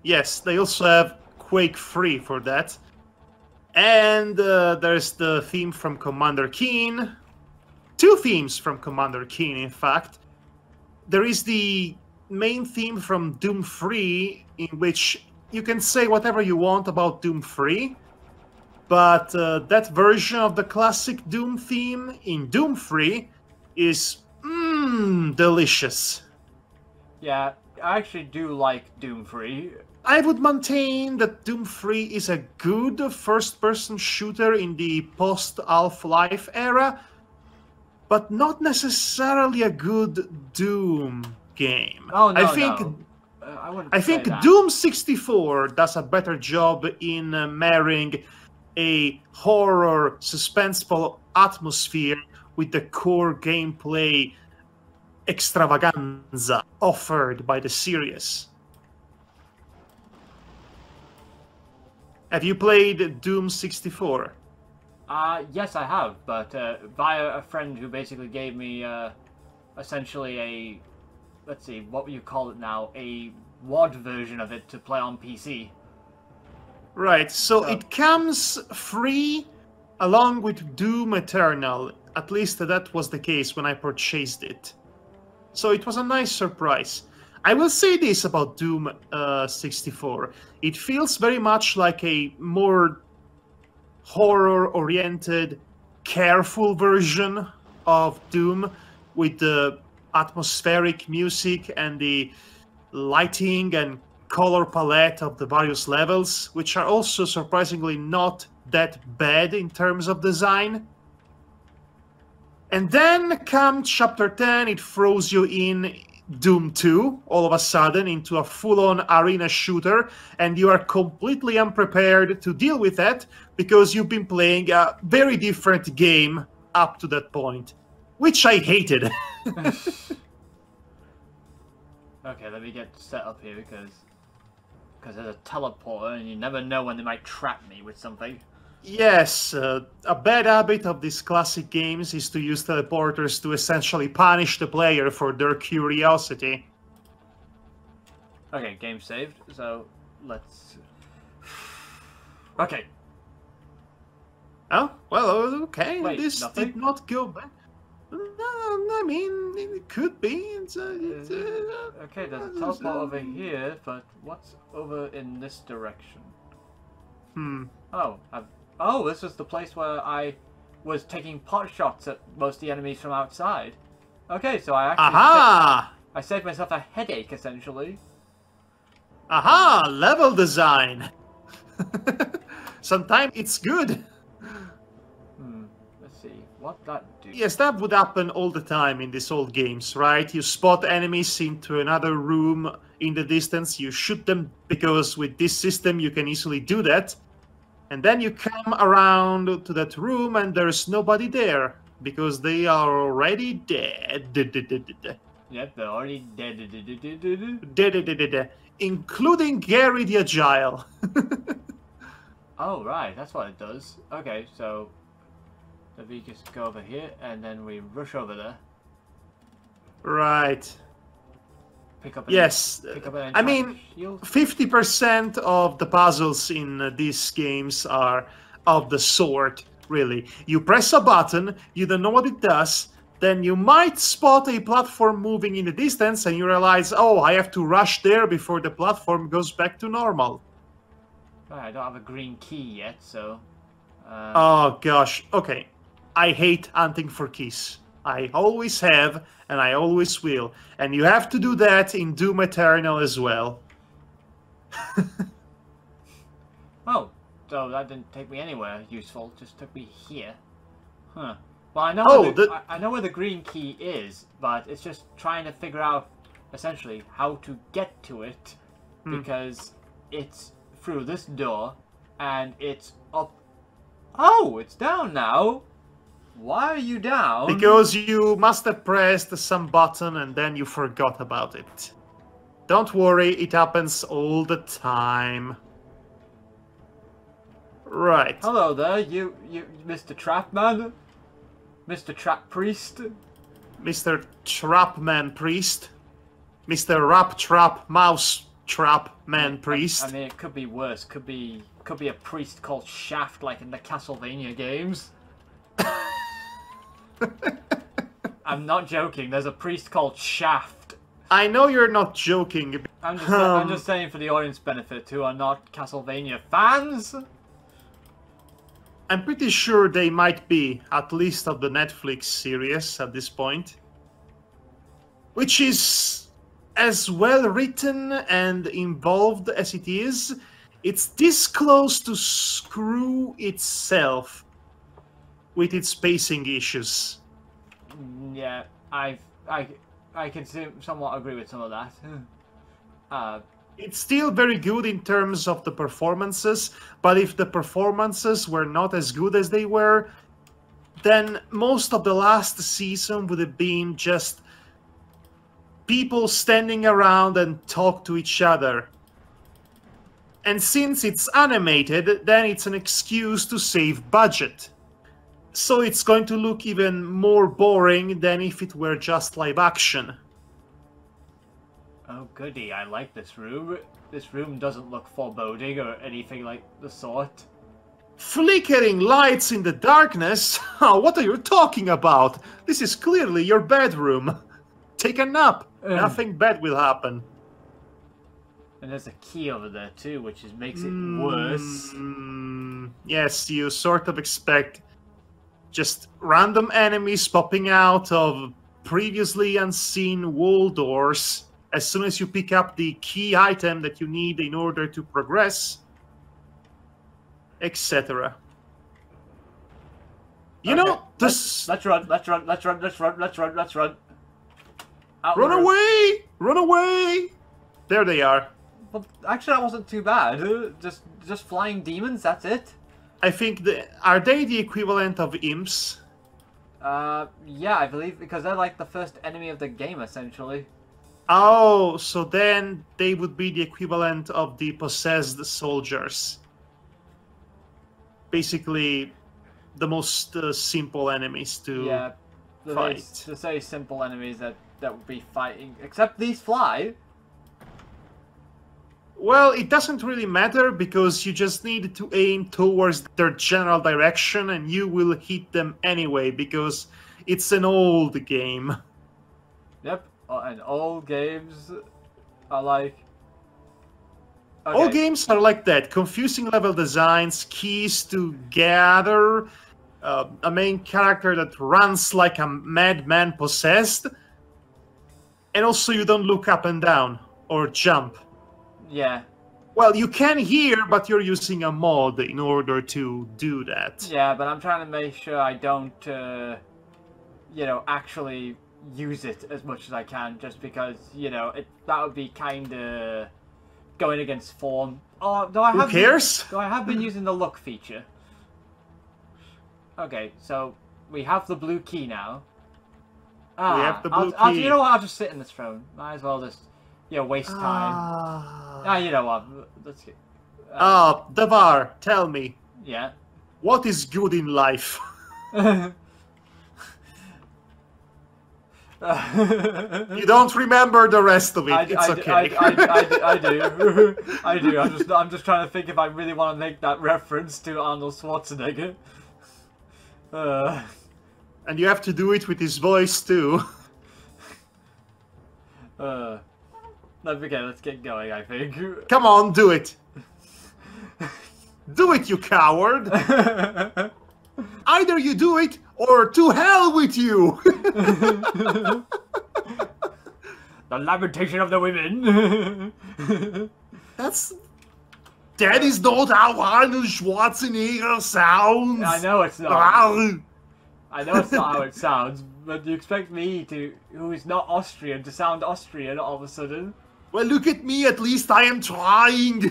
Yes, they also have Quake 3 for that. And there's the theme from Commander Keen. Two themes from Commander Keen, in fact. There is the main theme from Doom 3, in which you can say whatever you want about Doom 3, but that version of the classic Doom theme in Doom 3 is delicious. Yeah, I actually do like Doom 3. I would maintain that Doom 3 is a good first-person shooter in the post-Half-Life era, but not necessarily a good Doom game. Oh, no, I think no. I think Doom 64 does a better job in marrying a horror, suspenseful atmosphere with the core gameplay extravaganza offered by the series. Have you played Doom 64? Yes, I have, but via a friend who basically gave me essentially a, let's see, what would you call it now? A WOD version of it to play on PC. Right, so it comes free along with Doom Eternal. At least that was the case when I purchased it. So it was a nice surprise. I will say this about Doom 64. It feels very much like a more horror-oriented, careful version of Doom, with the atmospheric music and the lighting and color palette of the various levels, which are also surprisingly not that bad in terms of design. And then come Chapter 10, it throws you in Doom 2, all of a sudden, into a full-on arena shooter, and you are completely unprepared to deal with that, because you've been playing a very different game up to that point, which I hated. Okay, let me get set up here, because there's a teleporter, and you never know when they might trap me with something. Yes, a bad habit of these classic games is to use teleporters to essentially punish the player for their curiosity. Okay, game saved, so let's... Okay. Oh, well, okay, Wait, this nothing? did not go bad. No, I mean, it could be. Okay, there's a teleport over here, but what's over in this direction? Oh, this was the place where I was taking pot shots at most of the enemies from outside. Okay, so I actually I saved myself a headache, essentially. Aha! Level design! Sometimes it's good. Let's see, what that do? Yes, that would happen all the time in these old games, right? You spot enemies into another room in the distance, you shoot them, because with this system you can easily do that. And then you come around to that room and there's nobody there. because they are already dead. Yep, they're already dead. Including Gary the Agile. Oh, right, that's what it does. Okay, so we just go over here and then we rush over there. Right. Pick up an yes. Pick up an I mean, shield. 50% of the puzzles in these games are of the sort, really. You press a button, you don't know what it does, then you might spot a platform moving in the distance and you realize, oh, I have to rush there before the platform goes back to normal. Right, I don't have a green key yet, so... Oh, gosh. Okay. I hate hunting for keys. I always have, and I always will. And you have to do that in Doom Eternal as well. Oh, so that didn't take me anywhere useful, just took me here. Huh. Well, I know, I know where the green key is, but it's just trying to figure out, essentially, how to get to it, because it's through this door, and it's up... Oh, it's down now! Why are you down? Because you must have pressed some button and then you forgot about it. Don't worry, it happens all the time. Right. Hello there, you Mr. Trapman? Mr. Trap Priest? Mr. Trapman Priest? Mr. Rap Trap Mouse Trap Man Priest? I mean, it could be worse. Could be a priest called Shaft, like in the Castlevania games. I'm not joking. There's a priest called Shaft. I know you're not joking. I'm just saying for the audience benefit who are not Castlevania fans. I'm pretty sure they might be, at least of the Netflix series at this point. Which is as well written and involved as it is. It's this close to screw itself with its pacing issues. Yeah, I can somewhat agree with some of that. It's still very good in terms of the performances, but if the performances were not as good as they were, then most of the last season would have been just people standing around and talk to each other. And since it's animated, then it's an excuse to save budget. So it's going to look even more boring than if it were just live action. Oh goody, I like this room. This room doesn't look foreboding or anything like the sort. Flickering lights in the darkness? What are you talking about? This is clearly your bedroom. Take a nap. Nothing bad will happen. And there's a key over there too, which makes it worse. Yes, you sort of expect just random enemies popping out of previously unseen wall doors as soon as you pick up the key item that you need in order to progress, etc. You know, this... Let's run. Run away! Run away! There they are. Well, actually, that wasn't too bad. Just flying demons, that's it. I think are they the equivalent of imps? Yeah, I believe, because they're like the first enemy of the game, essentially. Oh, so then they would be the equivalent of the possessed soldiers. Basically, the most simple enemies to fight. The very simple enemies that would be fighting, except these fly. Well, it doesn't really matter because you just need to aim towards their general direction and you will hit them anyway because it's an old game. Yep, and old games are like... Okay. All games are like that. Confusing level designs, keys to gather, a main character that runs like a madman possessed, and also you don't look up and down or jump. Yeah. Well, you can hear, but you're using a mod in order to do that. Yeah, but I'm trying to make sure I don't, you know, actually use it as much as I can, just because, you know, that would be kind of going against form. Oh, Who cares? I have been using the look feature. Okay, so We have the blue key now. We have the blue key. You know what? I'll just sit in this throne. Might as well just, waste time. You know what? Let's get... Devar, tell me. Yeah? What is good in life? You don't remember the rest of it. It's okay. I do. I do. I'm just trying to think if I really want to make that reference to Arnold Schwarzenegger. And you have to do it with his voice too. Let's get going, I think. Come on, do it. Do it, you coward. Either you do it, or to hell with you! The lamentation of the women. That is not how Arnold Schwarzenegger sounds! I know it's not. I know it's not how it sounds, but you expect me who is not Austrian, to sound Austrian all of a sudden? Well, look at me, at least I am trying!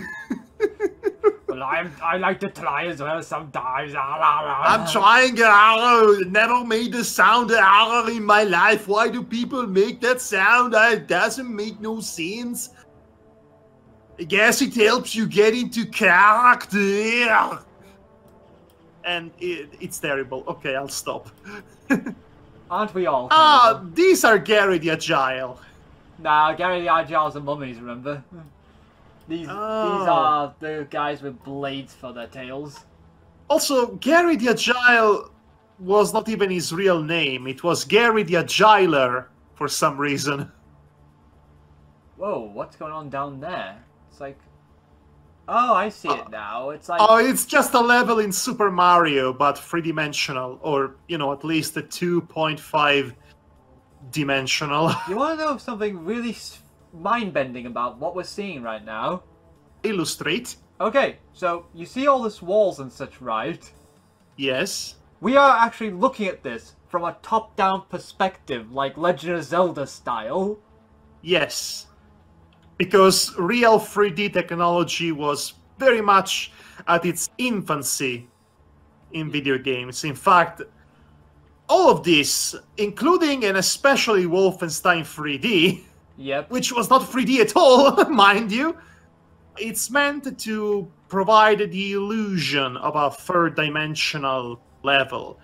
Well, I like to try as well sometimes. I'm trying. Never made the sound in my life. Why do people make that sound? It doesn't make no sense. I guess it helps you get into character. And it's terrible. Okay, I'll stop. Aren't we all? These are Gary the Agile. Nah, Gary the Agile's the mummies, remember? These are the guys with blades for their tails. Also, Gary the Agile was not even his real name. It was Gary the Agiler for some reason. Whoa, what's going on down there? It's like... Oh, I see it now. It's like... Oh, it's just a level in Super Mario, but three-dimensional. Or, at least a 2.5 dimensional. You want to know something really mind-bending about what we're seeing right now? Illustrate. Okay, so you see all this walls and such, right? Yes. We are actually looking at this from a top-down perspective, like Legend of Zelda style. Yes. Because real 3D technology was very much at its infancy in video games. In fact, all of this, including and especially Wolfenstein 3D, yep, which was not 3D at all, mind you, it's meant to provide the illusion of a third-dimensional level,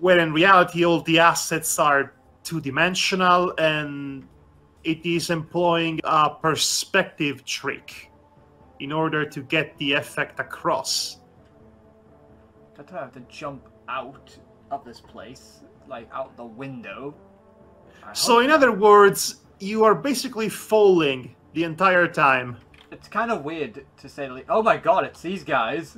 where in reality all the assets are two-dimensional, and it is employing a perspective trick in order to get the effect across. I don't have to jump out of this place, like out the window. So in other words, you are basically falling the entire time. It's kind of weird to say, like, oh my god, it's these guys.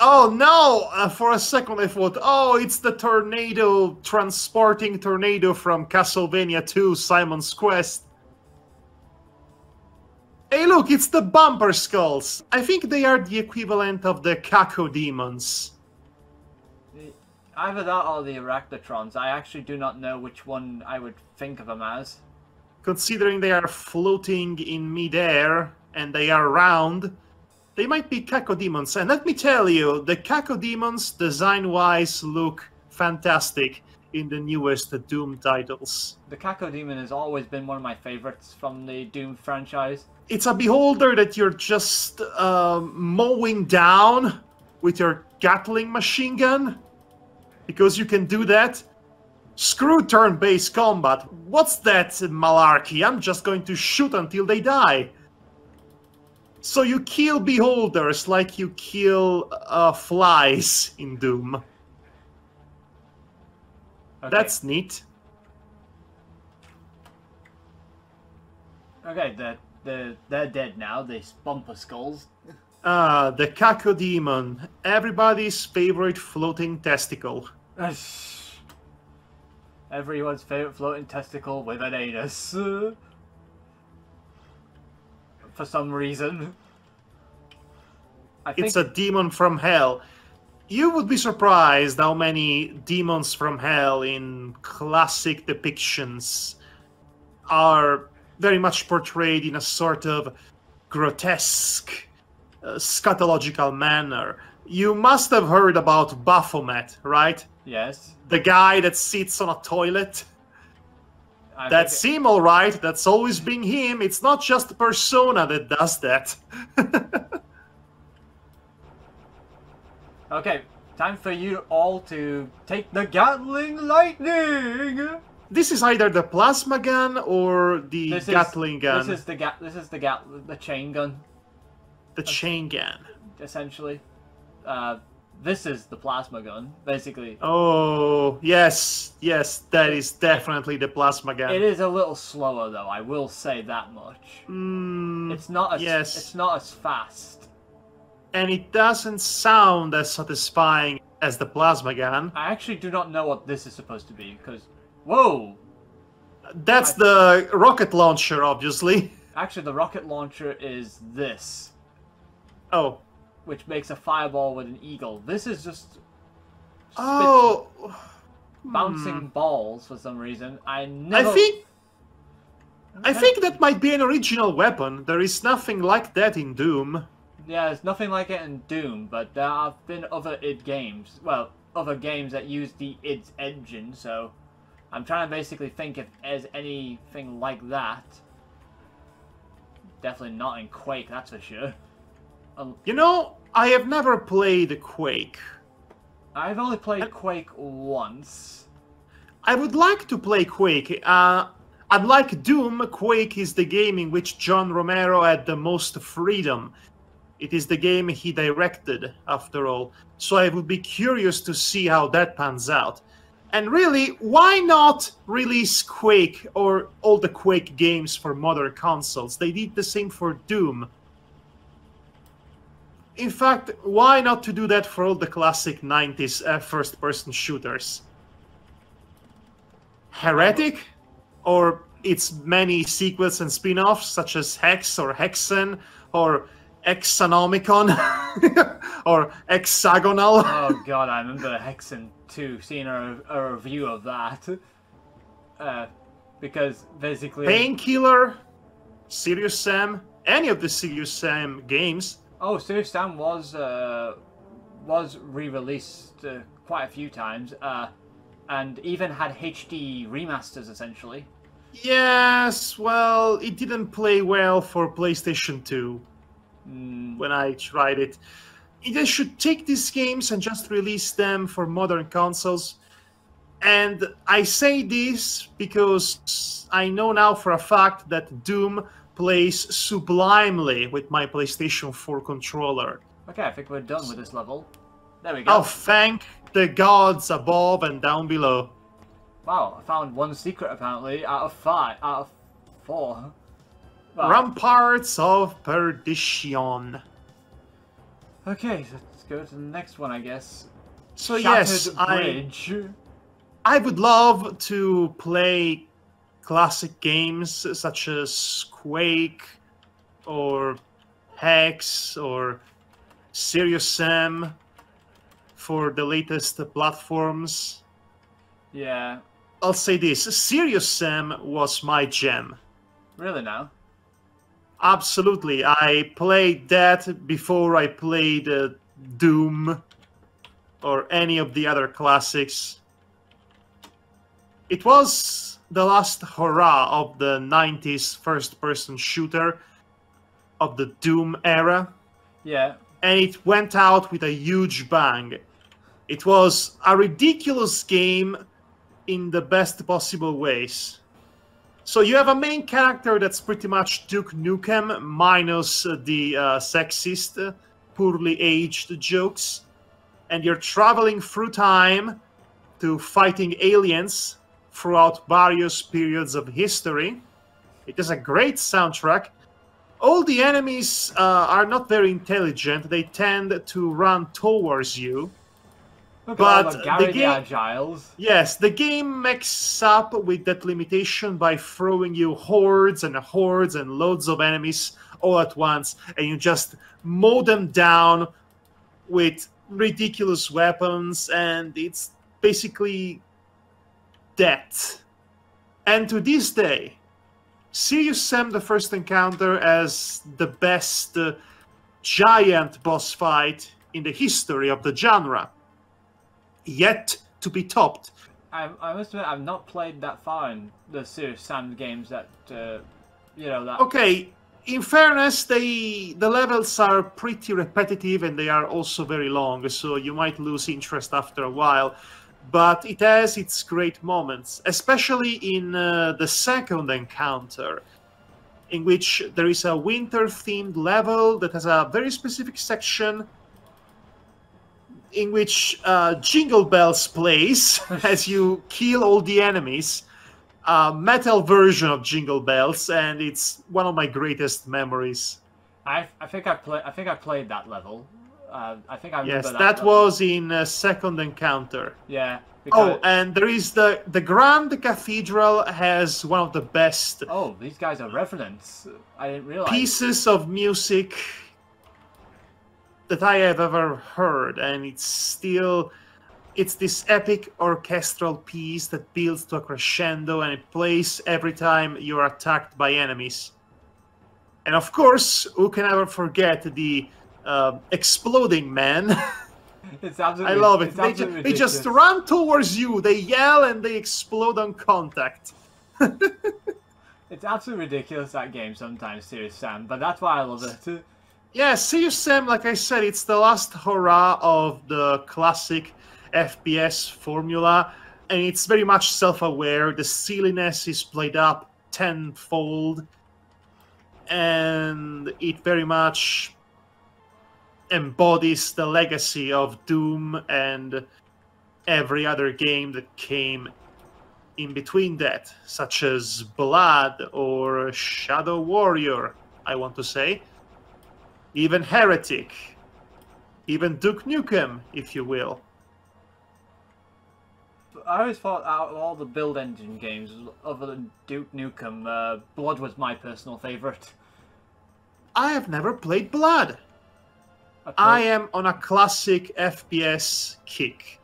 Oh no! For a second I thought, oh, it's the tornado, transporting tornado from Castlevania 2, Simon's Quest. Hey look, it's the bumper skulls. I think they are the equivalent of the cacodemons. Either that or the Arachnotrons. I actually do not know which one I would think of them as. Considering they are floating in midair and they are round, they might be cacodemons. And let me tell you, the cacodemons, design-wise, look fantastic in the newest Doom titles. The cacodemon has always been one of my favorites from the Doom franchise. It's a beholder that you're just mowing down with your Gatling machine gun, because you can do that. Screw turn-based combat. What's that malarkey? I'm just going to shoot until they die. So you kill beholders like you kill flies in Doom. Okay. That's neat. Okay, they're dead now, these bumper skulls. The cacodemon. Everybody's favorite floating testicle. Everyone's favorite floating testicle with an anus. For some reason. It's a demon from hell. You would be surprised how many demons from hell in classic depictions are very much portrayed in a sort of grotesque, scatological manner. You must have heard about Baphomet, right? Yes. The guy that sits on a toilet. That's him, all right. That's always been him. It's not just Persona that does that. Okay, time for you all to take the Gatling Lightning. This is either the plasma gun or the Gatling gun. This is the chain gun. The chain gun. Essentially. This is the plasma gun, basically. Oh, yes, that is definitely the plasma gun. It is a little slower, though. I will say that much. It's not as fast, and it doesn't sound as satisfying as the plasma gun. I actually do not know what this is supposed to be because, whoa, that's the rocket launcher, obviously. Actually, the rocket launcher is this. Oh. Which makes a fireball with an eagle. This is just bouncing balls for some reason. I think that might be an original weapon. There is nothing like that in Doom. Yeah, there's nothing like it in Doom, but there have been other id games. Well, other games that use the id's engine. So I'm trying to basically think if there's anything like that. Definitely not in Quake, that's for sure. You know, I have never played Quake. I've only played Quake once. I would like to play Quake. Unlike Doom, Quake is the game in which John Romero had the most freedom. It is the game he directed, after all. So I would be curious to see how that pans out. And really, why not release Quake or all the Quake games for modern consoles? They did the same for Doom. In fact, why not to do that for all the classic 90s first-person shooters? Heretic? Or its many sequels and spin-offs, such as Hex or Hexen, or Exonomicon, or Hexagonal? Oh god, I remember Hexen 2, seeing a review of that. Because, basically... Painkiller, Serious Sam, any of the Serious Sam games. Oh, Serious Sam was re-released quite a few times, and even had HD remasters, essentially. Yes, well, it didn't play well for PlayStation 2 when I tried it. They should take these games and just release them for modern consoles. And I say this because I know now for a fact that Doom plays sublimely with my PlayStation 4 controller. Okay, I think we're done with this level. There we go. Oh, thank the gods above and down below. Wow, I found one secret apparently out of 4. Wow. Ramparts of Perdition. Okay, let's go to the next one, I guess. So Shattered yes, Bridge. I would love to play classic games such as Quake or Hex or Serious Sam for the latest platforms. Yeah. I'll say this, Serious Sam was my jam. Really now? Absolutely. I played that before I played Doom or any of the other classics. It was the last hurrah of the 90s first-person shooter of the Doom era. Yeah. And it went out with a huge bang. It was a ridiculous game in the best possible ways. So you have a main character that's pretty much Duke Nukem minus the sexist, poorly aged jokes. And you're traveling through time to fighting aliens throughout various periods of history. It is a great soundtrack. All the enemies are not very intelligent. They tend to run towards you. Look but at all the Agiles. Yes, the game makes up with that limitation by throwing you hordes and loads of enemies all at once, and you just mow them down with ridiculous weapons, and it's basically death. And to this day, Serious Sam the First Encounter as the best giant boss fight in the history of the genre. Yet to be topped. I must admit, I've not played that far in the Serious Sam games that, you know, that... Okay, in fairness, the levels are pretty repetitive and they are also very long, so you might lose interest after a while. But it has its great moments, especially in the second encounter, in which there is a winter-themed level that has a very specific section in which Jingle Bells plays as you kill all the enemies. A metal version of Jingle Bells, and it's one of my greatest memories. I think I played that level. I think I remember yes, that was in second encounter. Yeah. Because... Oh, and there is the Grand Cathedral has one of the best. Oh, these guys are revenants. I didn't realize. Pieces of music that I have ever heard, and it's this epic orchestral piece that builds to a crescendo, and it plays every time you're attacked by enemies. And of course, who can ever forget the exploding man? It's absolutely, I love it. They just run towards you, they yell, and they explode on contact. It's absolutely ridiculous, that game sometimes, Serious Sam, but that's why I love it. Yeah, Serious Sam, like I said, it's the last hurrah of the classic FPS formula, and it's very much self-aware. The silliness is played up tenfold, and it very much embodies the legacy of Doom and every other game that came in between that, such as Blood or Shadow Warrior, I want to say. Even Heretic. Even Duke Nukem, if you will. I always thought out of all the build engine games, other than Duke Nukem, Blood was my personal favourite. I have never played Blood. I am on a classic FPS kick.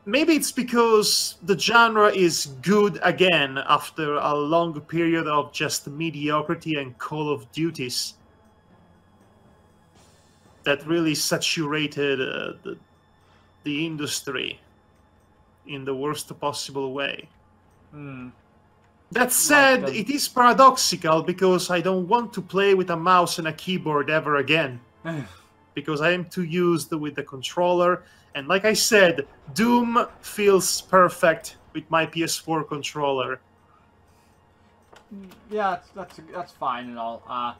Maybe it's because the genre is good again after a long period of just mediocrity and Call of Duties that really saturated the industry in the worst possible way. That said, it is paradoxical because I don't want to play with a mouse and a keyboard ever again. Because I am too used with the controller, and like I said, Doom feels perfect with my PS4 controller. Yeah, that's fine and all. I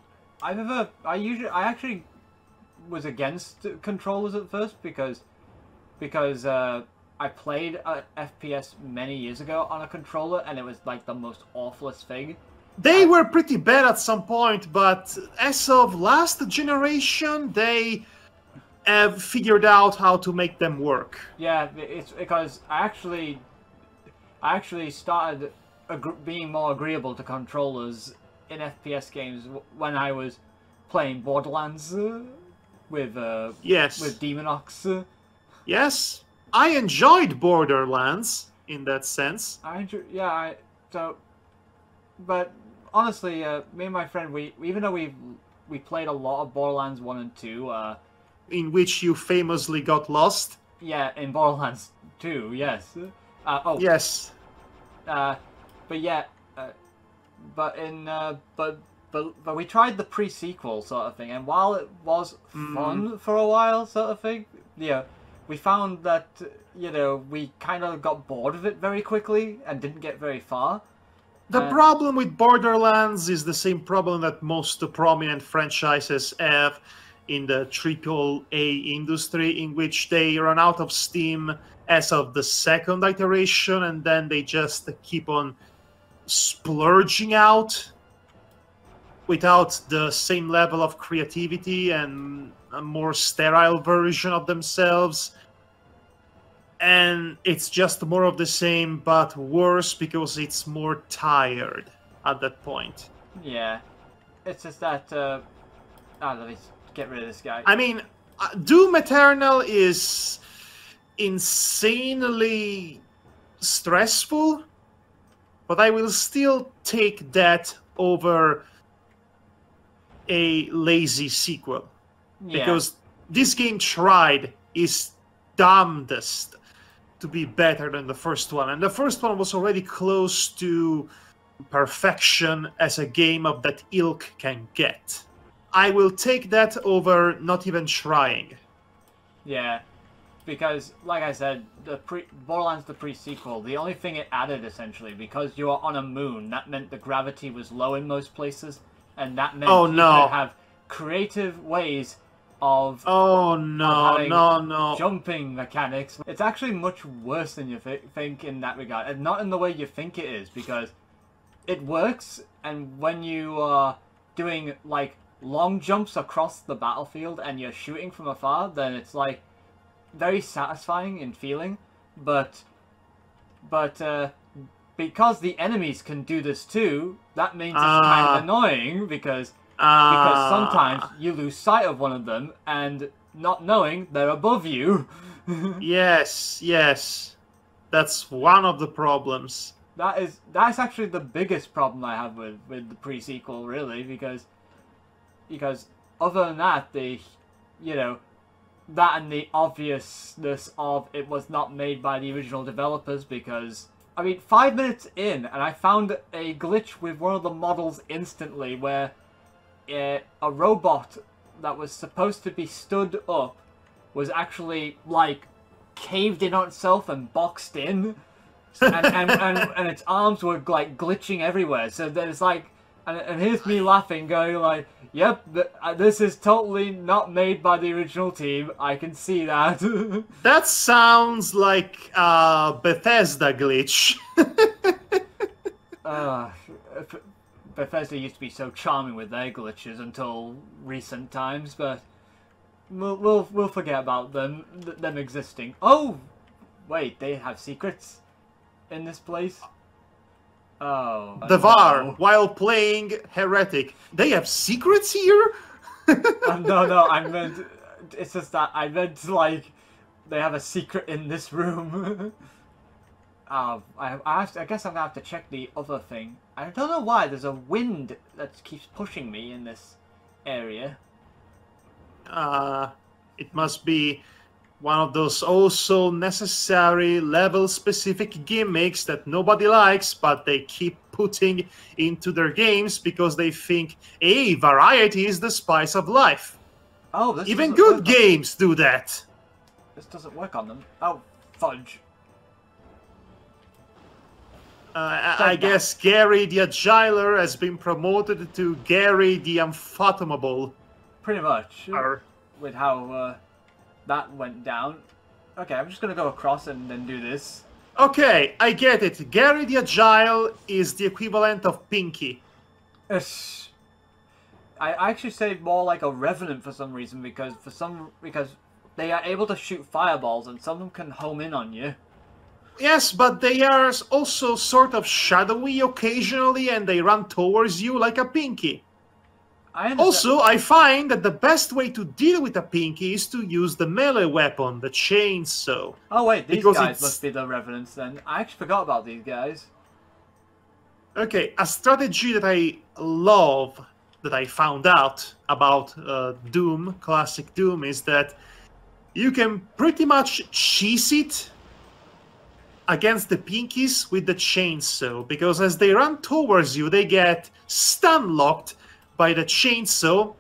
actually was against controllers at first because I played a FPS many years ago on a controller, and it was like the most awfulest thing. They were pretty bad at some point, but as of last generation, they have figured out how to make them work. Yeah, it's because I actually started being more agreeable to controllers in FPS games when I was playing Borderlands with Demonox. Yes, I enjoyed Borderlands in that sense. But honestly, me and my friend, even though we played a lot of Borderlands 1 and 2, in which you famously got lost. Yeah, in Borderlands 2, yes. Yes. But we tried the pre-sequel sort of thing, and while it was fun for a while, sort of thing, we found that we kind of got bored of it very quickly and didn't get very far. The problem with Borderlands is the same problem that most prominent franchises have in the AAA industry, in which they run out of steam as of the second iteration, and then they just keep on splurging out without the same level of creativity and a more sterile version of themselves. And it's just more of the same, but worse because it's more tired at that point. Yeah. It's just that, let me get rid of this guy. I mean, Doom Eternal is insanely stressful, but I will still take that over a lazy sequel. Yeah. Because this game tried its damnedest to be better than the first one, and the first one was already close to perfection as a game of that ilk can get. I will take that over not even trying. Yeah, because, like I said, Borderlands the pre-sequel, the only thing it added, essentially, because you are on a moon, that meant the gravity was low in most places, and that meant you could have creative ways of jumping mechanics. It's actually much worse than you think in that regard, and not in the way you think it is, because it works, and when you are doing, like, long jumps across the battlefield and you're shooting from afar, then it's, like, very satisfying in feeling, but because the enemies can do this too, that means it's kind of annoying, because sometimes you lose sight of one of them, and not knowing they're above you. Yes. That's one of the problems. That's actually the biggest problem I have with the pre-sequel, really, because other than that, that and the obviousness of it was not made by the original developers, because, I mean, 5 minutes in, and I found a glitch with one of the models instantly, where a robot that was supposed to be stood up was actually, like, caved in on itself and boxed in, and its arms were, like, glitching everywhere, so there's, like, and here's me laughing, going like, yep, this is totally not made by the original team. I can see that. That sounds like a Bethesda glitch. Bethesda used to be so charming with their glitches until recent times, but we'll forget about them existing. Oh, wait, they have secrets in this place? Oh, Devar, while playing Heretic. They have secrets here? No, I meant... It's just that I meant, like, they have a secret in this room. I guess I'm gonna have to check the other thing. I don't know why, there's a wind that keeps pushing me in this area. It must be one of those also necessary level-specific gimmicks that nobody likes, but they keep putting into their games because they think, hey, variety is the spice of life. Oh, even good games do that. This doesn't work on them. Oh, fudge. I guess Gary the Agiler has been promoted to Gary the Unfathomable. Pretty much. With how that went down. Okay, I'm just gonna go across and then do this. Okay, I get it. Gary the Agile is the equivalent of Pinky. I actually say more like a Revenant for some reason, because they are able to shoot fireballs and some of them can home in on you. Yes, but they are also sort of shadowy occasionally, and they run towards you like a Pinky. Also, I find that the best way to deal with a Pinky is to use the melee weapon, the chainsaw. Oh wait, these guys must be the Revenants then. I actually forgot about these guys. Okay, a strategy that I love, that I found out about Doom, classic Doom, is that you can pretty much cheese it against the Pinkies with the chainsaw, because as they run towards you, they get stun-locked by the chainsaw,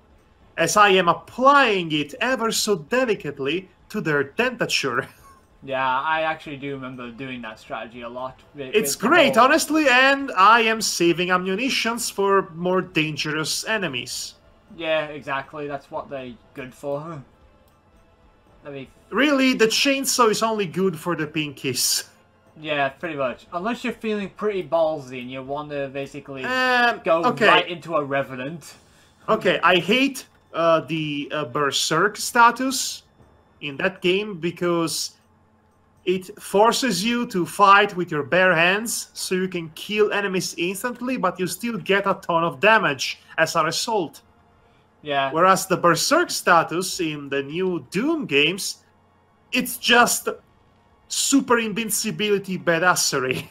as I am applying it ever so delicately to their dentature. Yeah, I actually do remember doing that strategy a lot. It's great, honestly, and I am saving ammunitions for more dangerous enemies. Yeah, exactly. That's what they're good for. Really, the chainsaw is only good for the Pinkies. Yeah, pretty much. Unless you're feeling pretty ballsy and you want to basically go right into a Revenant. Okay, I hate the Berserk status in that game because it forces you to fight with your bare hands, so you can kill enemies instantly, but you still get a ton of damage as a result. Yeah. Whereas the Berserk status in the new Doom games, it's just super invincibility badassery.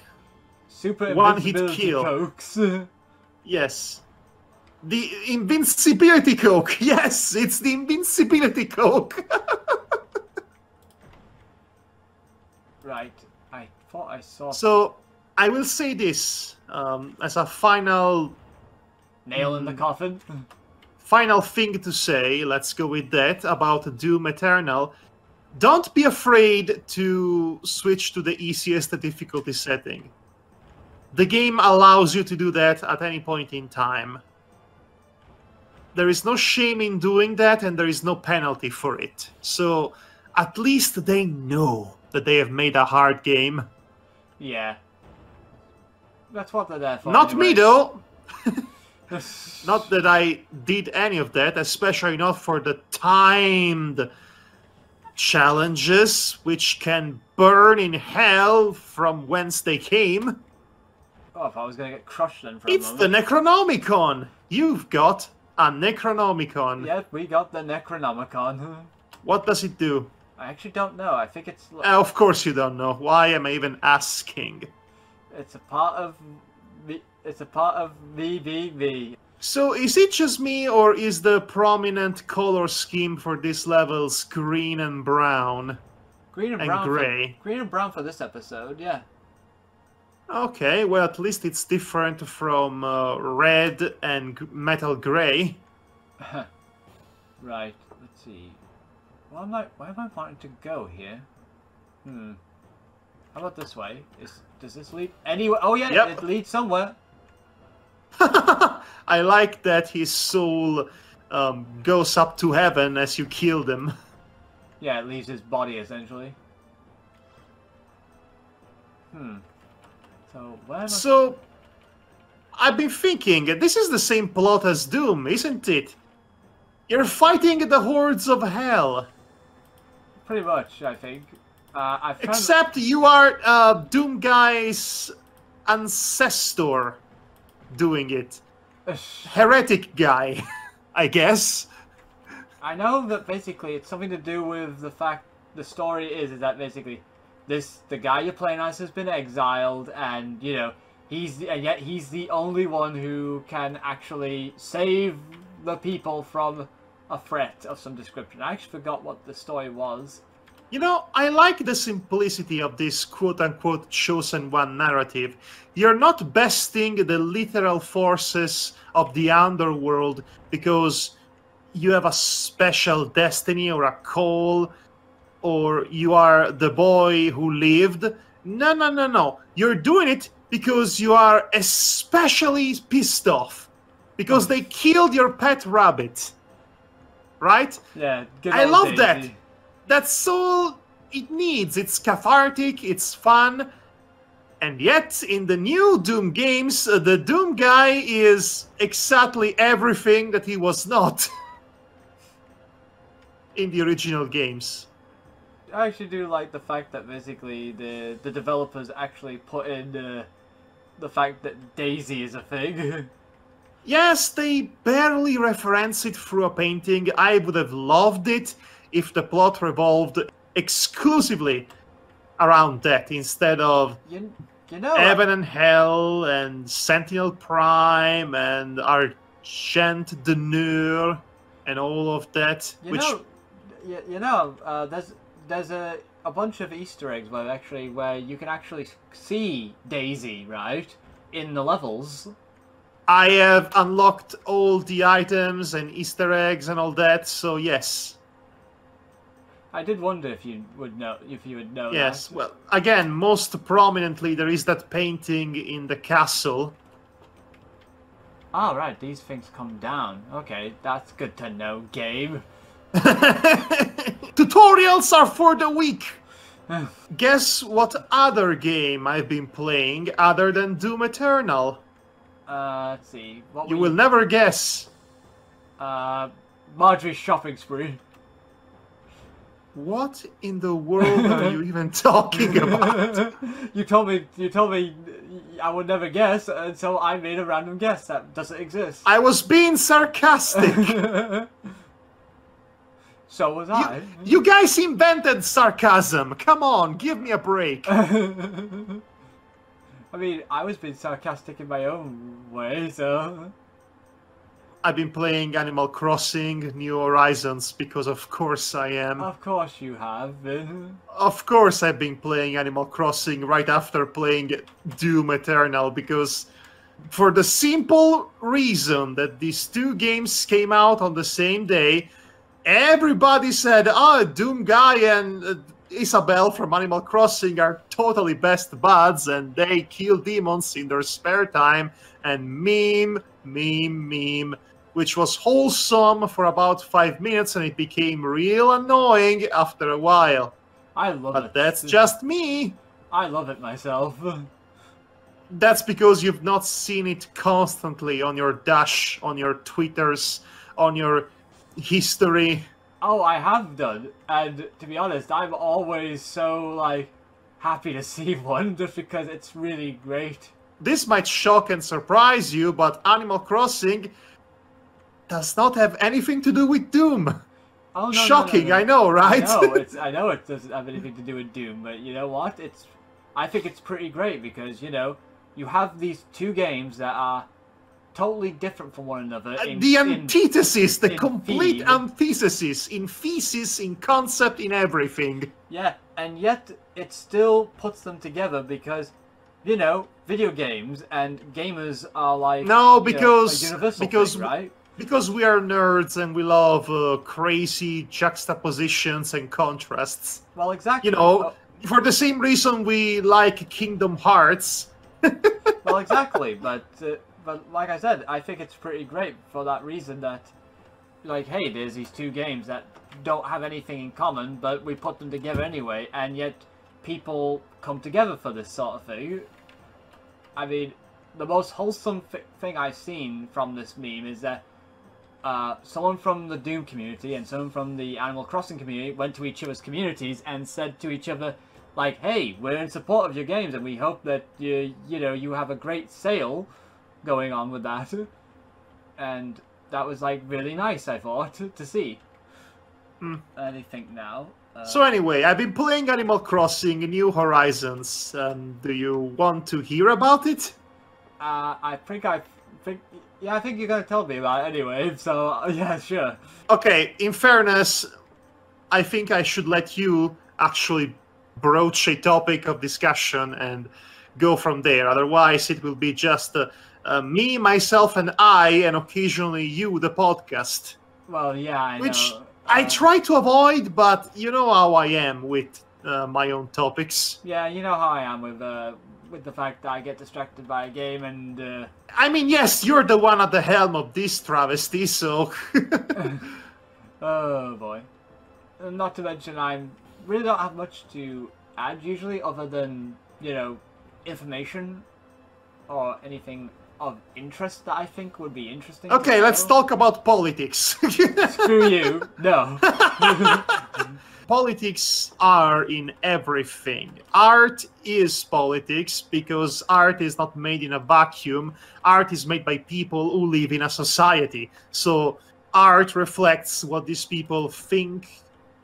Super one-hit kill. Cokes. Yes. The invincibility coke. Yes, it's the invincibility coke. Right. I thought I saw... So, I will say this as a final... Nail in the coffin? Final thing to say, let's go with that, about Doom Eternal. Don't be afraid to switch to the easiest difficulty setting. The game allows you to do that at any point in time. There is no shame in doing that, and there is no penalty for it. So, at least they know that they have made a hard game. Yeah. That's what they're there for. Not anyway. me, though! Not that I did any of that, especially not for the timed challenges, which can burn in hell from whence they came. Oh, if I was going to get crushed then for a It's moment. the Necronomicon! You've got a Necronomicon. Yeah, we got the Necronomicon. What does it do? I actually don't know. I think it's... Of course you don't know. Why am I even asking? It's a part of... It's a part of VVV. So, is it just me, or is the prominent color scheme for these levels green and brown? Green and brown. Grey. Green and brown for this episode, yeah. Okay, well, at least it's different from red and metal grey. Right, let's see. Where am I wanting to go here? How about this way? Does this lead anywhere? Oh yeah, Yep. It leads somewhere. I like that his soul goes up to heaven as you kill them. Yeah, it leaves his body essentially. So where am I... So, I've been thinking, this is the same plot as Doom, isn't it? You're fighting the hordes of hell. Pretty much, I think. Except you are Doom Guy's ancestor doing it. Heretic guy, I guess. I know that basically it's something to do with the fact the story is that basically the guy you're playing as has been exiled, and you know yet he's the only one who can actually save the people from a threat of some description. I actually forgot what the story was. You know, I like the simplicity of this quote-unquote chosen one narrative. You're not besting the literal forces of the underworld because you have a special destiny or a call, or you are the boy who lived. No. You're doing it because you are especially pissed off. Because they killed your pet rabbit. Right? Yeah, I love that. That's all it needs. It's cathartic, it's fun. And yet, in the new Doom games, the Doom guy is exactly everything that he was not in the original games. I actually do like the fact that basically the developers actually put in the fact that Daisy is a thing. Yes, they barely reference it through a painting. I would have loved it if the plot revolved exclusively around that instead of you know, Heaven and Hell and Sentinel Prime and Argent de Nur and all of that. There's a bunch of Easter eggs where you can actually see Daisy, right, in the levels. I have unlocked all the items and Easter eggs and all that, so yes. I did wonder if you would know Yes, that. well, again, most prominently there is that painting in the castle. Ah, right, these things come down. Okay, that's good to know, game. Tutorials are for the weak. Guess what other game I've been playing other than Doom Eternal? Let's see. You will never guess. Marjorie's shopping spree. What in the world are you even talking about? You told me I would never guess, and so I made a random guess that doesn't exist. I was being sarcastic. So was I. You guys invented sarcasm. Come on, give me a break. I mean, I was being sarcastic in my own way, so... I've been playing Animal Crossing New Horizons because of course I am. Of course you have. Of course I've been playing Animal Crossing right after playing Doom Eternal, because for the simple reason that these two games came out on the same day, everybody said, oh, Doom Guy and Isabel from Animal Crossing are totally best buds and they kill demons in their spare time, and meme, which was wholesome for about 5 minutes and it became real annoying after a while. I love it. But that's just me. I love it myself. That's because you've not seen it constantly on your dash, on your Twitters, on your history. Oh, I have done, and to be honest, I'm always so, like, happy to see one, just because it's really great. This might shock and surprise you, but Animal Crossing does not have anything to do with Doom. Oh, no, Shocking, no. I know, right? I know it doesn't have anything to do with Doom, but you know what? I think it's pretty great, because, you know, you have these two games that are totally different from one another. The antithesis, the complete antithesis, in thesis, in concept, in everything. Yeah, and yet it still puts them together because, you know, video games and gamers are like no, a universal thing, right? Because we are nerds and we love crazy juxtapositions and contrasts. Well, exactly. You know, for the same reason we like Kingdom Hearts. Well, exactly, but like I said, I think it's pretty great for that reason that, like, hey, there's these two games that don't have anything in common, but we put them together anyway, and yet people come together for this sort of thing. I mean, the most wholesome thing I've seen from this meme is that someone from the Doom community and someone from the Animal Crossing community went to each other's communities and said to each other, like, hey, we're in support of your games and we hope that you have a great sale going on with that. And that was, like, really nice, I thought, to see. I think now. So anyway, I've been playing Animal Crossing New Horizons. Do you want to hear about it? I think you're gonna tell me about it anyway, so yeah, sure. Okay, in fairness, I think I should let you actually broach a topic of discussion and go from there. Otherwise, it will be just me, myself, and I, and occasionally you, the podcast. Well, yeah, I know. I try to avoid, but you know how I am with my own topics. Yeah, you know how I am with the fact that I get distracted by a game and... I mean, yes, you're the one at the helm of this travesty, so... Oh, boy. Not to mention, I really don't have much to add, usually, other than, you know, information or anything of interest that I think would be interesting. Okay, let's talk about politics. Screw you. No. Politics are in everything. Art is politics because art is not made in a vacuum. Art is made by people who live in a society. So art reflects what these people think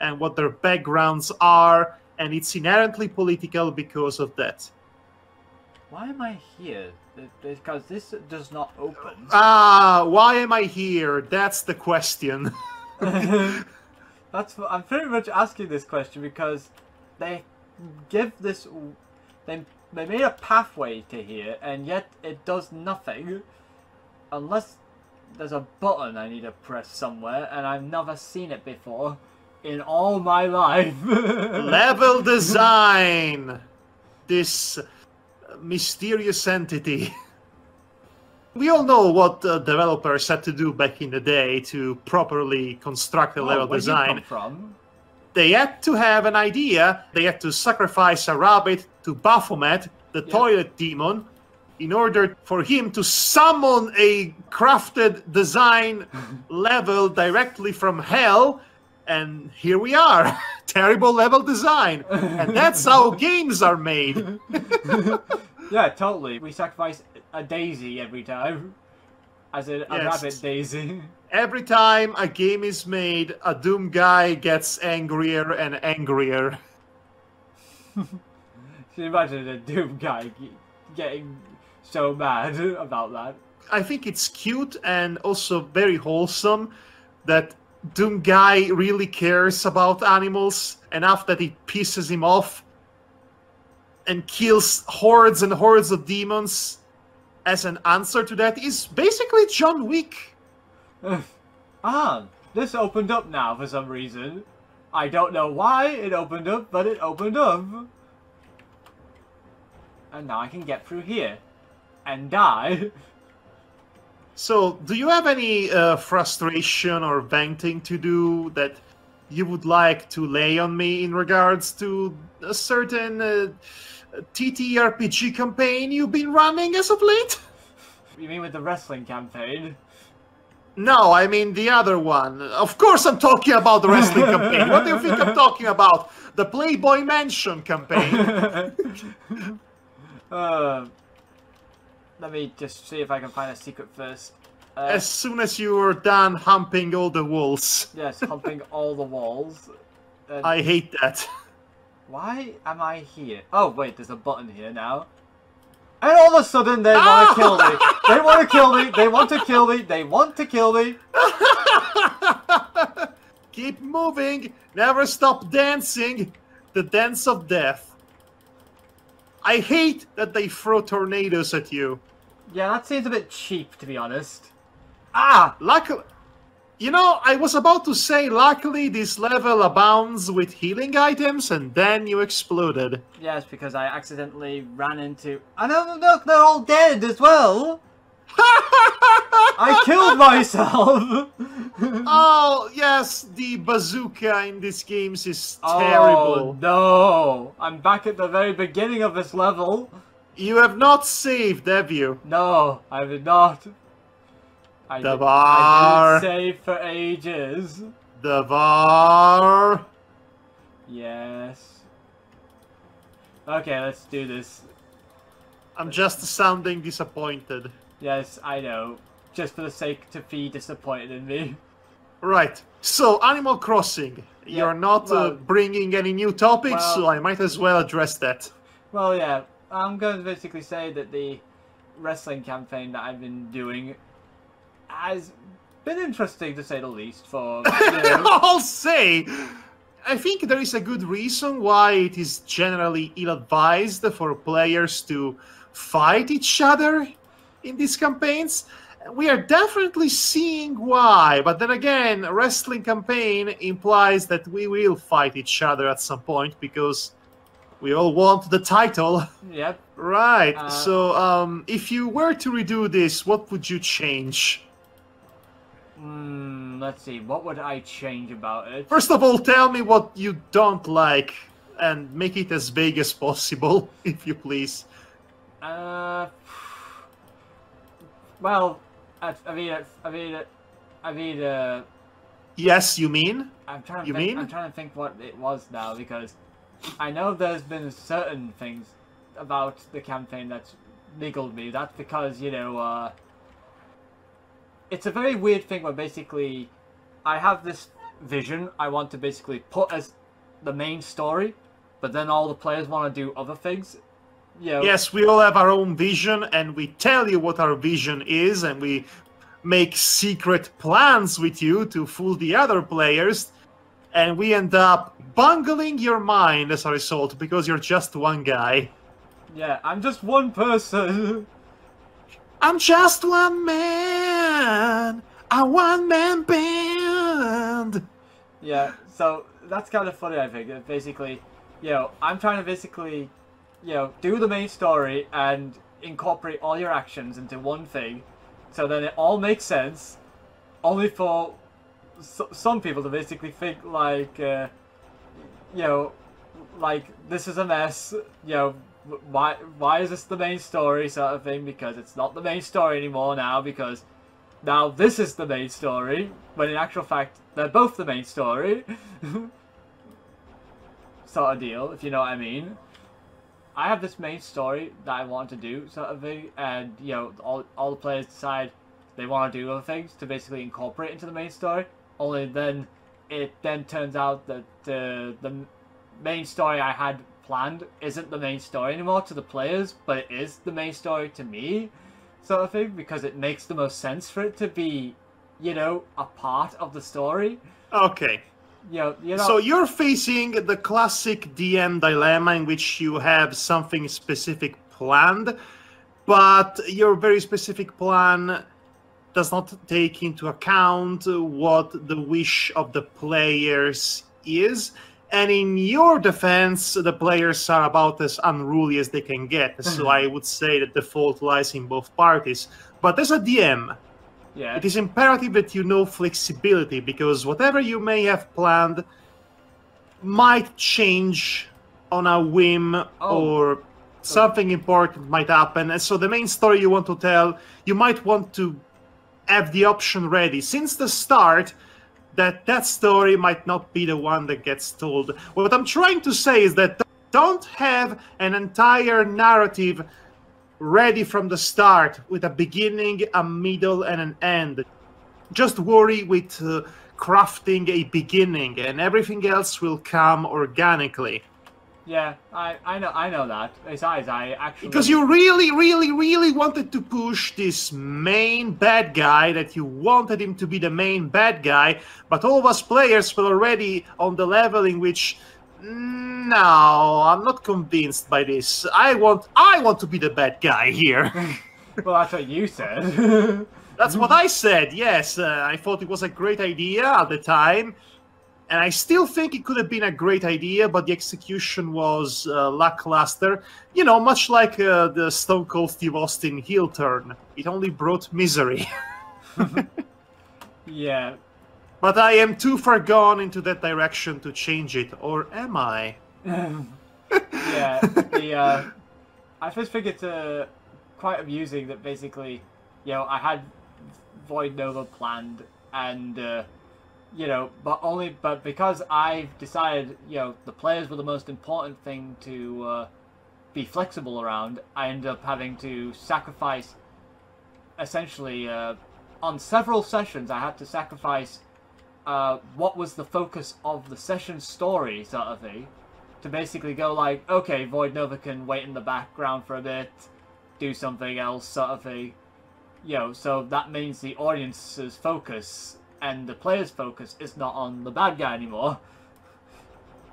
and what their backgrounds are, and it's inherently political because of that. Why am I here? Because this does not open. Why am I here? That's the question. I'm pretty much asking this question because they give this... They made a pathway to here, and yet it does nothing. Unless there's a button I need to press somewhere, and I've never seen it before in all my life. Level design! This mysterious entity. We all know what developers had to do back in the day to properly construct a level design. Where you come from? They had to have an idea. They had to sacrifice a rabbit to Baphomet, the toilet demon, in order for him to summon a crafted design level directly from hell. And here we are. Terrible level design. And that's how games are made. Yeah, totally. We sacrifice a daisy every time. As in a rabbit daisy. Every time a game is made, a Doom guy gets angrier and angrier. Can you imagine a Doom guy getting so mad about that? I think it's cute and also very wholesome that Doom Guy really cares about animals enough that it pisses him off and kills hordes and hordes of demons as an answer to that is basically John Wick. This opened up now for some reason. I don't know why it opened up, but it opened up. And now I can get through here. And die. So, do you have any frustration or venting to do that you would like to lay on me in regards to a certain TTRPG campaign you've been running as of late? You mean with the wrestling campaign? No, I mean the other one. Of course I'm talking about the wrestling campaign. What do you think I'm talking about? The Playboy Mansion campaign. Let me just see if I can find a secret first. As soon as you're done humping all the walls. Yes, humping all the walls. I hate that. Why am I here? Oh, wait, there's a button here now. And all of a sudden, they want to kill me. They want to kill me. They want to kill me. They want to kill me. Keep moving. Never stop dancing. The dance of death. I hate that they throw tornadoes at you. Yeah, that seems a bit cheap, to be honest. Luckily, you know, I was about to say, luckily this level abounds with healing items, and then you exploded. Yes, because I accidentally ran into... Oh, no, look, they're all dead as well! I killed myself! Oh, yes, the bazooka in these games is terrible. Oh, no! I'm back at the very beginning of this level. You have not saved, have you? No, I did not. I didn't save for ages. Devar. Yes. Okay, let's do this. I'm just sounding disappointed. Yes, I know. Just for the sake to be disappointed in me. Right. So, Animal Crossing. Yeah, you're not bringing any new topics, so I might as well address that. Well, yeah. I'm going to basically say that the wrestling campaign that I've been doing has been interesting, to say the least, for, you know... I'll say! I think there is a good reason why it is generally ill-advised for players to fight each other in these campaigns. We are definitely seeing why, but then again, a wrestling campaign implies that we will fight each other at some point, because we all want the title. Yep. Right, so if you were to redo this, what would you change? Let's see, what would I change about it? First of all, tell me what you don't like, and make it as vague as possible, if you please. Well, I mean, Yes, you mean? I'm trying to think what it was now, because I know there's been certain things about the campaign that's niggled me. That's because, you know, it's a very weird thing where basically I have this vision I want to basically put as the main story, but then all the players want to do other things. You know, yes, we all have our own vision, and we tell you what our vision is, and we make secret plans with you to fool the other players, and we end up bungling your mind as a result, because you're just one guy. Yeah, I'm just one person. I'm just one man, a one-man band. Yeah, so that's kind of funny, I think. Basically, you know, I'm trying to basically, you know, do the main story and incorporate all your actions into one thing, so then it all makes sense, only for some people to basically think like, you know, like, this is a mess, you know, why is this the main story, sort of thing, because it's not the main story anymore now, because now this is the main story, when in actual fact, they're both the main story. Sort of deal, if you know what I mean. I have this main story that I want to do, sort of thing, and, you know, all the players decide they want to do other things to basically incorporate into the main story, only then it then turns out that the main story I had planned isn't the main story anymore to the players, but it is the main story to me. sort of thing, because it makes the most sense for it to be, you know, a part of the story. Okay. You know, so you're facing the classic DM dilemma in which you have something specific planned, but your very specific plan does not take into account what the wish of the players is. And in your defense, the players are about as unruly as they can get. So I would say that the fault lies in both parties. But as a DM, it is imperative that you know flexibility, because whatever you may have planned might change on a whim, or something important might happen. And so the main story you want to tell, you might want to have the option ready since the start that story might not be the one that gets told. What I'm trying to say is that don't have an entire narrative ready from the start with a beginning, a middle, and an end. Just worry with crafting a beginning, and everything else will come organically. Yeah, I know that. Besides, I actually... Because you really wanted to push this main bad guy, that you wanted him to be the main bad guy, but all of us players were already on the level in which, no, I'm not convinced by this. I want to be the bad guy here. Well, that's what you said. That's what I said, yes. I thought it was a great idea at the time. And I still think it could have been a great idea, but the execution was lackluster. You know, much like the Stone Cold Steve Austin heel turn. It only brought misery. Yeah. But I am too far gone into that direction to change it. Or am I? Yeah. I just think it's quite amusing that basically, you know, I had Void Nova planned, and... you know, but because I've decided, you know, the players were the most important thing to be flexible around, I ended up having to sacrifice, essentially, on several sessions, I had to sacrifice what was the focus of the session story, sort of thing, to basically go like, okay, Void Nova can wait in the background for a bit, do something else, sort of thing, you know, so that means the audience's focus and the player's focus is not on the bad guy anymore.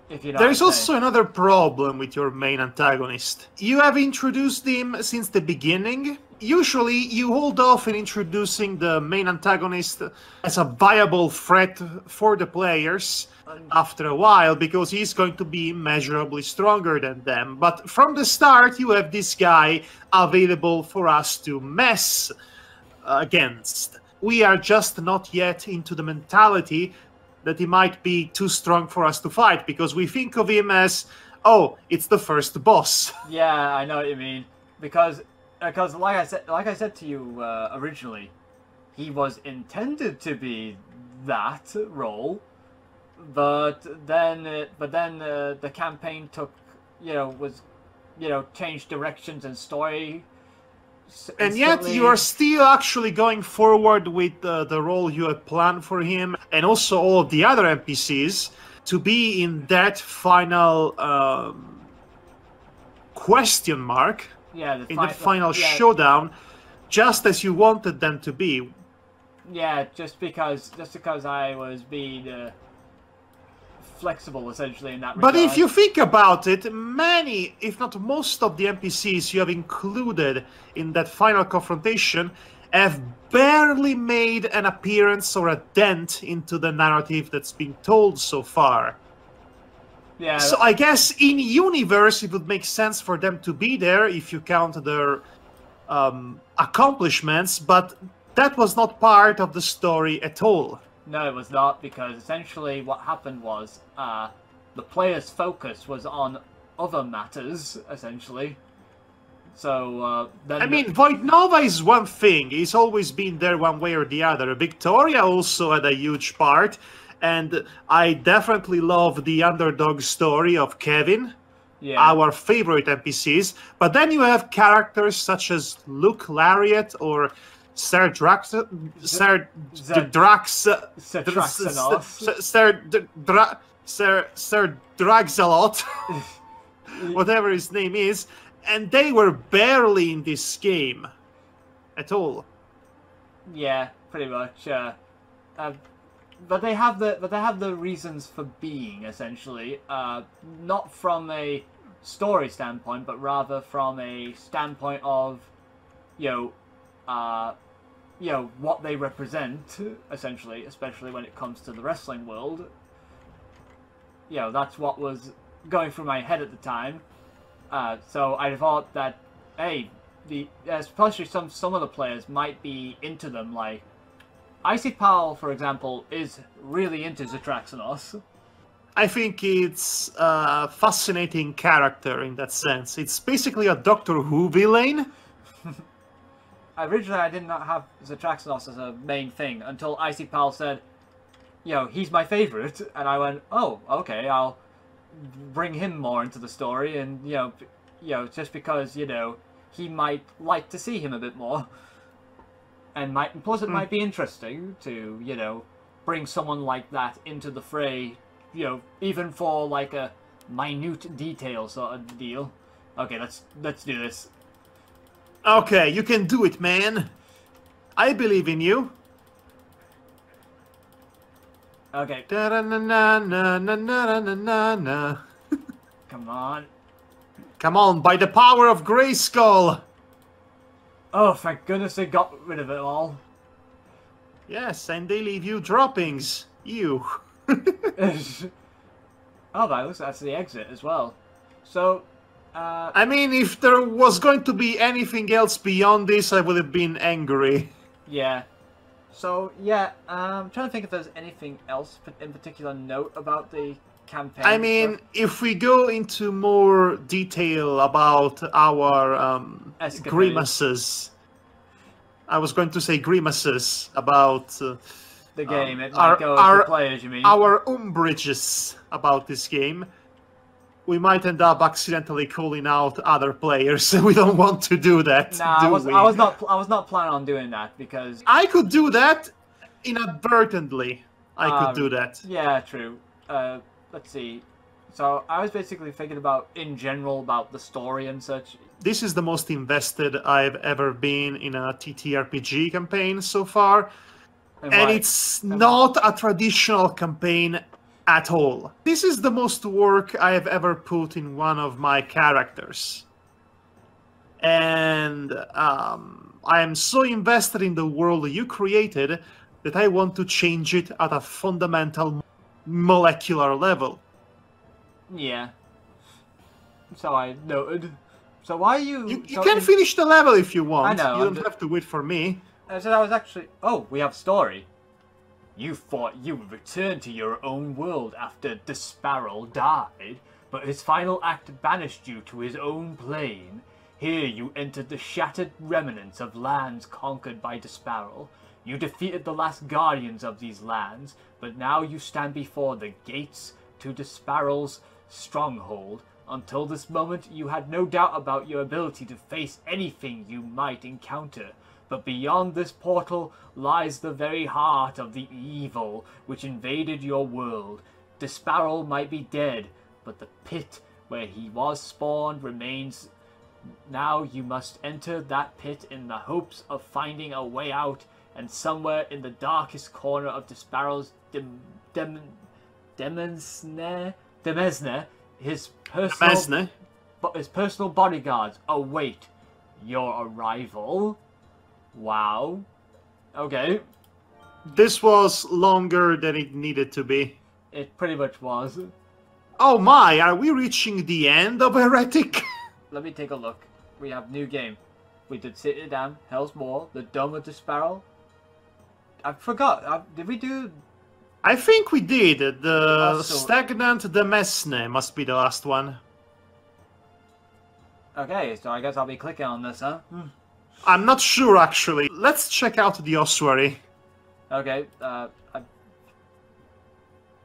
If you know There's also another problem with your main antagonist. You have introduced him since the beginning. Usually, you hold off in introducing the main antagonist as a viable threat for the players after a while, because he's going to be measurably stronger than them. But from the start, you have this guy available for us to mess against. We are just not yet into the mentality that he might be too strong for us to fight, because we think of him as, oh, it's the first boss. Yeah, I know what you mean. Because like I said to you originally, he was intended to be that role, but then the campaign took, changed directions and story. And yet you are still actually going forward with the role you had planned for him, and also all of the other NPCs, to be in that final question mark, in the final showdown, just as you wanted them to be. Yeah, just because I was being flexible, essentially, in that regard. But if you think about it, many, if not most of the NPCs you have included in that final confrontation have barely made an appearance or a dent into the narrative that's been told so far. Yeah. So I guess in universe it would make sense for them to be there if you count their accomplishments, but that was not part of the story at all. No, it was not, because essentially what happened was the player's focus was on other matters, essentially. So then... I mean, Void Nova is one thing. He's always been there one way or the other. Victoria also had a huge part, and I definitely love the underdog story of Kevin, our favorite NPCs. But then you have characters such as Luke Lariat or Sir Draxanos, whatever his name is, and they were barely in this game. at all. Yeah, pretty much. But they have the reasons for being, essentially. Not from a story standpoint, but rather from a standpoint of, what they represent, essentially, especially when it comes to the wrestling world. That's what was going through my head at the time. So I thought that, hey, especially some of the players might be into them. Like Icy Powell, for example, is really into Zatraxanos. I think it's a fascinating character in that sense. It's basically a Doctor Who villain. Originally, I did not have Zatraxanos as a main thing until Icy Powell said, he's my favorite, and I went, oh, okay, I'll bring him more into the story, and just because he might like to see him a bit more, and plus it might be interesting to bring someone like that into the fray, even for like a minute detail sort of deal. Okay, let's do this. Okay, you can do it, man. I believe in you. Okay. Come on. Come on, by the power of Grayskull! Oh, thank goodness they got rid of it all. Yes, and they leave you droppings. You. Oh, that's the exit as well. So, I mean, if there was going to be anything else beyond this, I would have been angry. Yeah. So, yeah, I'm trying to think if there's anything else in particular note about the campaign. I mean, if we go into more detail about our grimaces... I was going to say grimaces about... the game, it might go to players, you mean? Our umbrages about this game. We might end up accidentally calling out other players. We don't want to do that. Nah, I was not planning on doing that because I could do that inadvertently. I could do that. Yeah, true. Let's see. So I was basically thinking about in general about the story and such. This is the most invested I've ever been in a TTRPG campaign so far, and it's not a traditional campaign at all. This is the most work I have ever put in one of my characters. And I am so invested in the world you created that I want to change it at a fundamental molecular level. Yeah. So I noted. So why are you... You can finish the level if you want. I know. You don't have to wait for me. I said I was actually... Oh, we have story. You thought you would return to your own world after Desparol died, but his final act banished you to his own plane. Here you entered the shattered remnants of lands conquered by Desparol. You defeated the last guardians of these lands, but now you stand before the gates to Desparol's stronghold. Until this moment, you had no doubt about your ability to face anything you might encounter. But beyond this portal lies the very heart of the evil which invaded your world. Desparol might be dead, but the pit where he was spawned remains. Now you must enter that pit in the hopes of finding a way out, and somewhere in the darkest corner of Desparol's Demesne, his personal bodyguards await your arrival. Wow. Okay. This was longer than it needed to be. It pretty much was. Oh my, are we reaching the end of Heretic? Let me take a look. We have new game. We did City Dam, Hell's Moor, the Dome of Desparol. I forgot. Did we do... I think we did. The Stagnant Demesne must be the last one. Okay, so I guess I'll be clicking on this, huh? I'm not sure, actually. Let's check out the ossuary. Okay,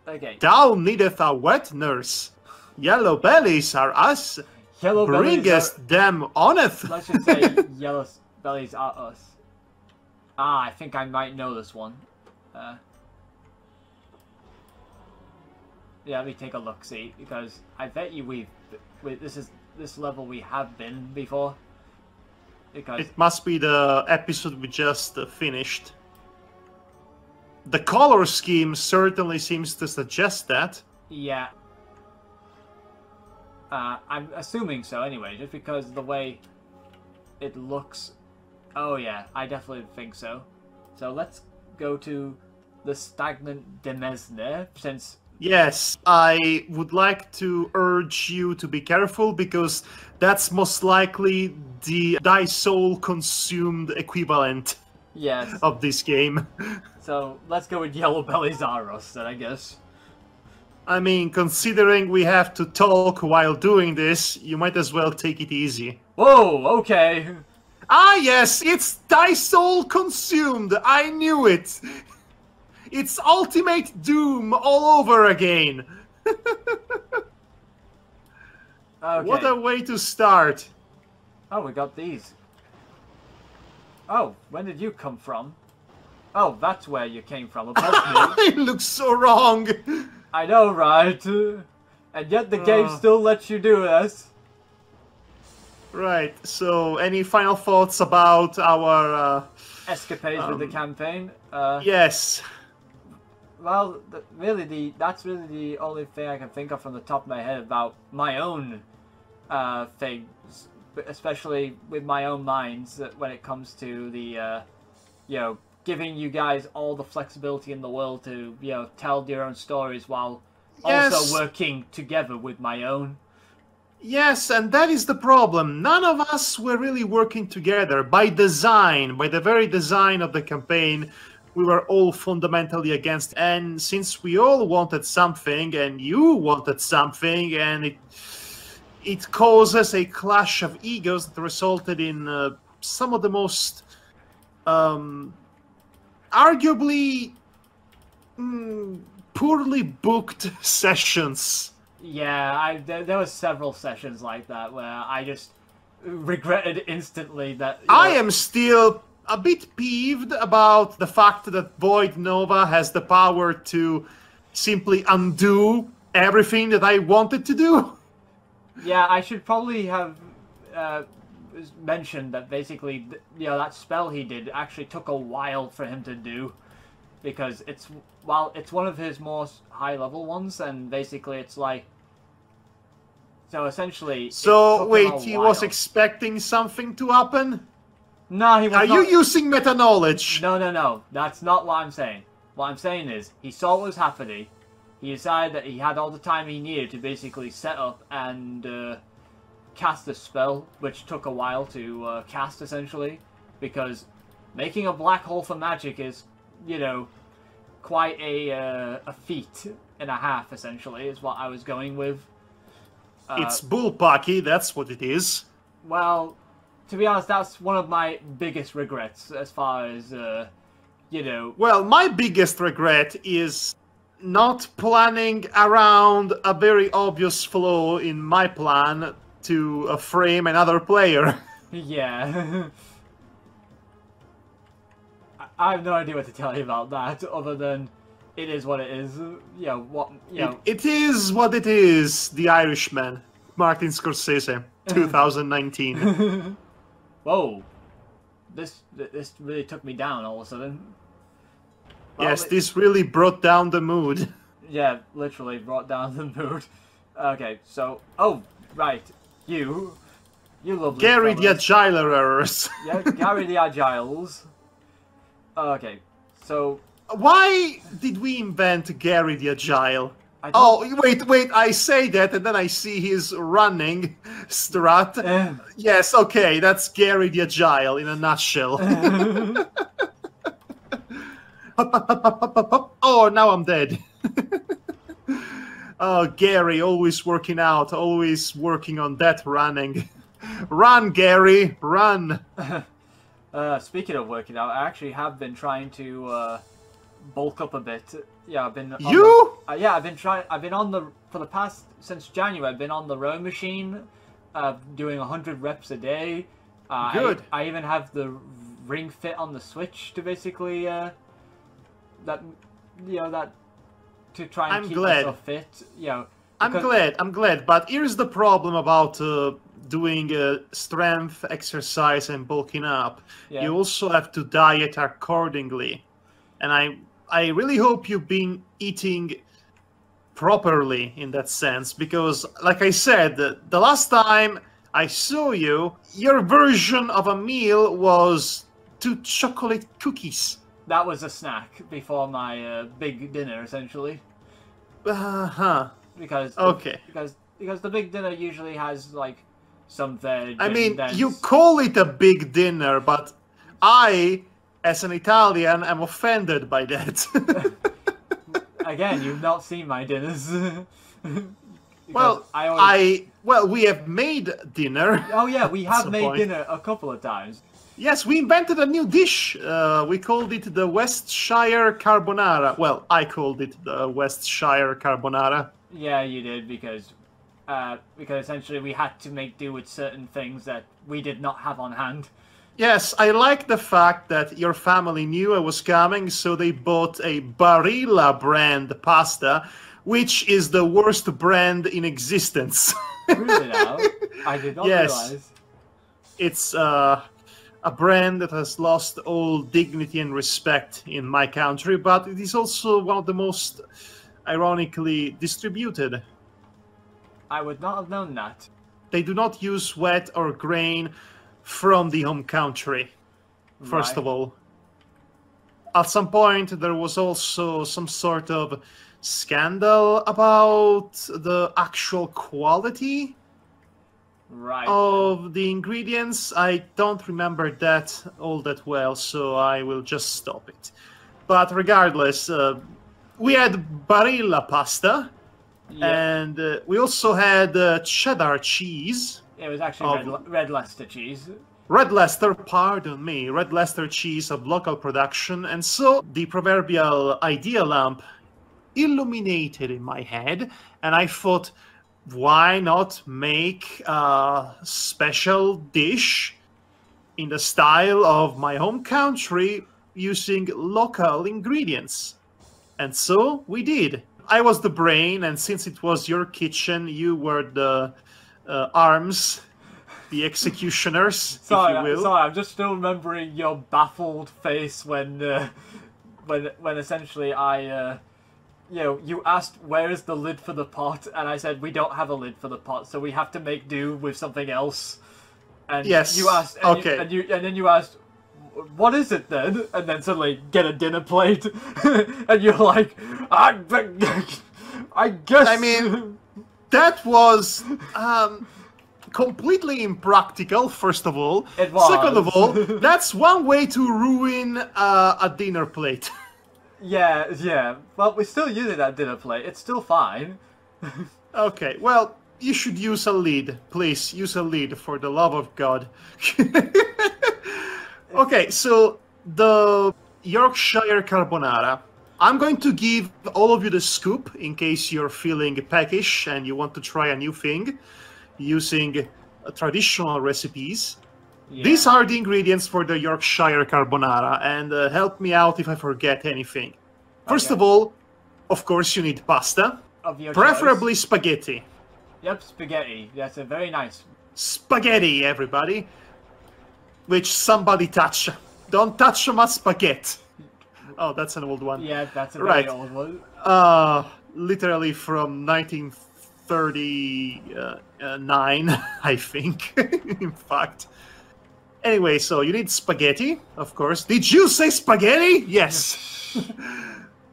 okay. Thou needeth a wet nurse. Yellow bellies are us. Yellow bringest them honeth. Let's just say yellow bellies are us. Ah, I think I might know this one. Yeah, let me take a look, see, because I bet you this level we have been before. Because it must be the episode we just finished. The color scheme certainly seems to suggest that. Yeah. I'm assuming so anyway, just because of the way it looks. Oh yeah, I definitely think so. So let's go to the stagnant Demesne, since... Yes, I would like to urge you to be careful, because that's most likely the thy soul consumed equivalent of this game. So let's go with Yellow Belly Zaros then, I guess. I mean, considering we have to talk while doing this, you might as well take it easy. Whoa, okay. Ah yes, it's thy soul consumed, I knew it. It's ultimate doom all over again. Okay. What a way to start. Oh, we got these. Oh, when did you come from? Oh, that's where you came from, above me. It looks so wrong. I know, right? And yet the game still lets you do this. Right, so any final thoughts about our... escapades with the campaign? Yes. Well, that's really the only thing I can think of from the top of my head about my own things, especially with my own minds when it comes to the, you know, giving you guys all the flexibility in the world to, you know, tell your own stories while also working together with my own. Yes, and that is the problem. None of us were really working together by design, by the very design of the campaign. We were all fundamentally against, and since we all wanted something, and you wanted something, and it causes a clash of egos that resulted in some of the most arguably poorly booked sessions. Yeah, there were several sessions like that where I just regretted instantly that... I am still a bit peeved about the fact that Void Nova has the power to simply undo everything that I wanted to do. Yeah, I should probably have mentioned that basically, you know, that spell he did actually took a while for him to do, because it's one of his most high-level ones, and basically it's like... So essentially... So, wait, he was expecting something to happen? No, he was not... Are you using meta-knowledge? No. That's not what I'm saying. What I'm saying is, he saw what was happening. He decided that he had all the time he needed to basically set up and cast the spell, which took a while to cast, essentially. Because making a black hole for magic is, you know, quite a feat and a half, essentially, is what I was going with. It's bullpucky, that's what it is. Well, to be honest, that's one of my biggest regrets as far as, you know... Well, my biggest regret is not planning around a very obvious flaw in my plan to frame another player. Yeah. I have no idea what to tell you about that, other than it is what it is. You know, what, you know... It is what it is, The Irishman. Martin Scorsese, 2019. Whoa. This really took me down all of a sudden. Well, yes, this really brought down the mood. Yeah, literally brought down the mood. Okay, so... Oh, right. You lovely Gary the fellas. Agilers. Yeah, Gary the Agiles. Okay, so... Why did we invent Gary the Agile? Oh, wait, I say that and then I see his running strut. Yes, okay, that's Gary the Agile in a nutshell. Oh, now I'm dead. Oh, Gary, always working out, always working on that running. Run, Gary, run. Speaking of working out, I actually have been trying to bulk up a bit. Yeah, I've been... yeah, I've been on the... For the past... Since January, I've been on the row machine, doing 100 reps a day. Good. I even have the Ring Fit on the Switch to basically... to try and keep myself fit. You know, I'm glad, but here's the problem about doing strength exercise and bulking up, Yeah. you also have to diet accordingly. And I really hope you've been eating properly in that sense, because, like I said, the last time I saw you, your version of a meal was 2 chocolate cookies. That was a snack before my big dinner, essentially. Uh-huh. Because okay. Because the big dinner usually has like some veg. I mean, you call it a big dinner, but I, as an Italian, am offended by that. Again, you've not seen my dinners. Well, well, we have made dinner. Oh yeah, we have made dinner a couple of times. Yes, we invented a new dish. We called it the Westshire Carbonara. Well, I called it the Westshire Carbonara. Yeah, you did, because essentially we had to make do with certain things that we did not have on hand. Yes, I like the fact that your family knew I was coming, so they bought a Barilla brand pasta, which is the worst brand in existence. Really now? I did not realize. It's a brand that has lost all dignity and respect in my country, but it is also one of the most ironically distributed. I would not have known that. They do not use wheat or grain from the home country, first of all. At some point, there was also some sort of scandal about the actual quality of the ingredients. I don't remember that all that well, so I will just stop it. But regardless, we had Barilla pasta, and we also had cheddar cheese. It was actually Red Leicester cheese. Red Leicester, pardon me, Red Leicester cheese of local production. And so the proverbial idea lamp illuminated in my head, and I thought, why not make a special dish in the style of my home country using local ingredients? And so we did. I was the brain, and since it was your kitchen, you were the arms, the executioners, if you will. Sorry, I'm just still remembering your baffled face when essentially you asked where is the lid for the pot, and I said we don't have a lid for the pot, so we have to make do with something else. And yes. You asked, and then you asked, what is it then? And then suddenly get a dinner plate, and you're like, I guess. I mean, that was completely impractical. First of all, it was. Second of all, that's one way to ruin a dinner plate. Yeah. Well, we're still using that dinner plate. It's still fine. Okay, well, you should use a lid. Please, use a lid, for the love of God. Okay, so the Yorkshire Carbonara. I'm going to give all of you the scoop in case you're feeling peckish and you want to try a new thing using traditional recipes. Yeah. These are the ingredients for the Yorkshire Carbonara, and help me out if I forget anything. First of all, of course, you need pasta. Of your preferably choice. Spaghetti. Yep, spaghetti. That's a very nice. Spaghetti, everybody. Which somebody touch. Don't touch my spaghetti. Oh, that's an old one. Yeah, that's a very old one. Literally from 1939, I think, in fact. Anyway, so you need spaghetti, of course. Did you say spaghetti? Yes.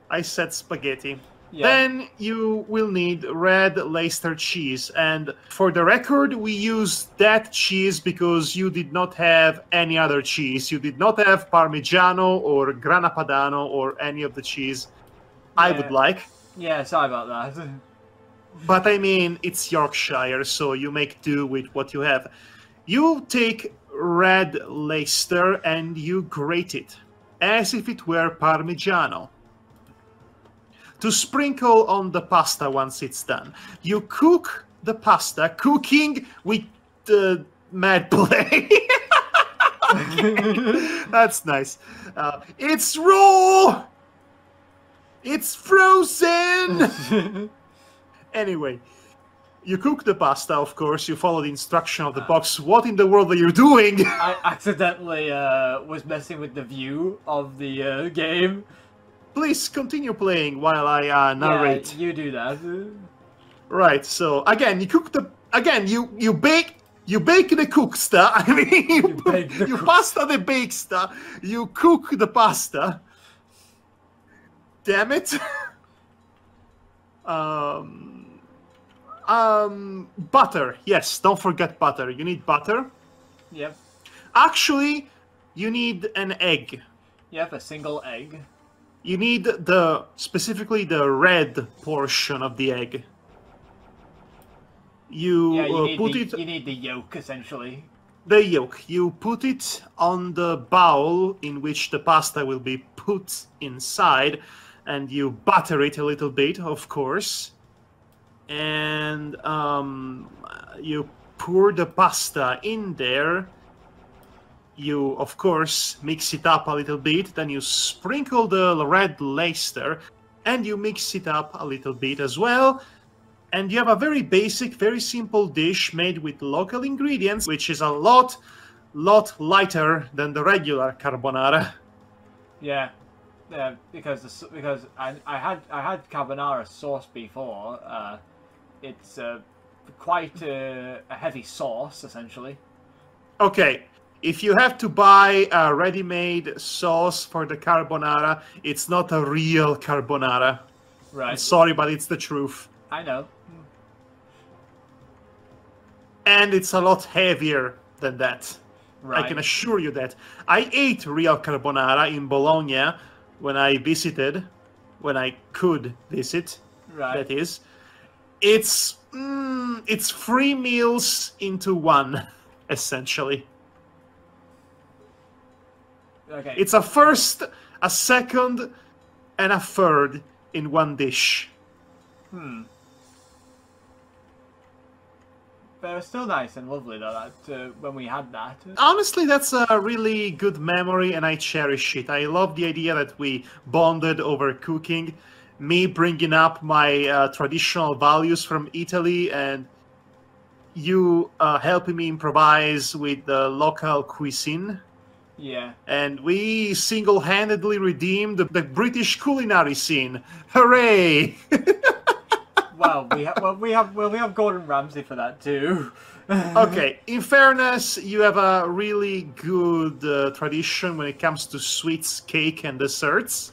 I said spaghetti. Yeah. Then you will need red Leicester cheese. And for the record, we used that cheese because you did not have any other cheese. You did not have Parmigiano or Grana Padano or any of the cheese I would like. Yeah, sorry about that. But I mean, it's Yorkshire, so you make do with what you have. You take red Leicester and you grate it as if it were Parmigiano to sprinkle on the pasta once it's done. You cook the pasta, cooking with mad play. That's nice. It's raw! It's frozen! Anyway, You cook the pasta, of course. You follow the instruction of the box. What in the world are you doing? I accidentally was messing with the view of the game. Please continue playing while I narrate. Yeah, you do that. Right. So again, you cook the. Again, you bake. You bake the cooksta. I mean, you pasta the bakesta. You cook the pasta. Damn it. Butter. Yes, don't forget butter. You need butter. Yep. Actually, you need an egg. Yep, a single egg. You need specifically the red portion of the egg. You need the yolk, essentially. The yolk. You put it on the bowl in which the pasta will be put inside, and you butter it a little bit, of course. And you pour the pasta in there. You, of course, mix it up a little bit. Then you sprinkle the red Leicester, and you mix it up a little bit as well. And you have a very basic, very simple dish made with local ingredients, which is a lot lighter than the regular carbonara. Yeah, because I had carbonara sauce before. It's quite a heavy sauce, essentially. Okay, if you have to buy a ready-made sauce for the carbonara, it's not a real carbonara. Right. I'm sorry, but it's the truth. I know. And it's a lot heavier than that. Right. I can assure you that. I ate real carbonara in Bologna when I visited, when I could visit, that is. It's 3 meals into one, essentially. Okay. It's a first, a second, and a third in one dish. But it was still nice and lovely, though, that, when we had that. Honestly, that's a really good memory, and I cherish it. I love the idea that we bonded over cooking. Me bringing up my traditional values from Italy, and you helping me improvise with the local cuisine. Yeah. And we single-handedly redeemed the British culinary scene. Hooray! Well, we have Gordon Ramsay for that too. Okay, in fairness, you have a really good tradition when it comes to sweets, cake, and desserts.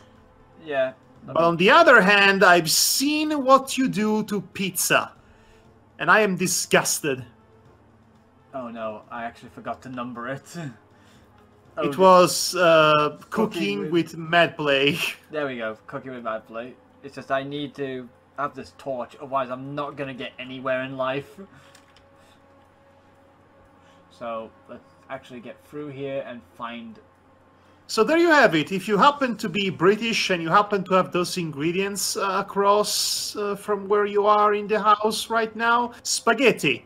Yeah. But on the other hand, I've seen what you do to pizza, and I am disgusted. Oh no, I actually forgot to number it. It was cooking with mad play. There we go, cooking with mad play. It's just I need to have this torch, otherwise I'm not going to get anywhere in life. So let's actually get through here and find... So there you have it. If you happen to be British and you happen to have those ingredients across from where you are in the house right now, spaghetti,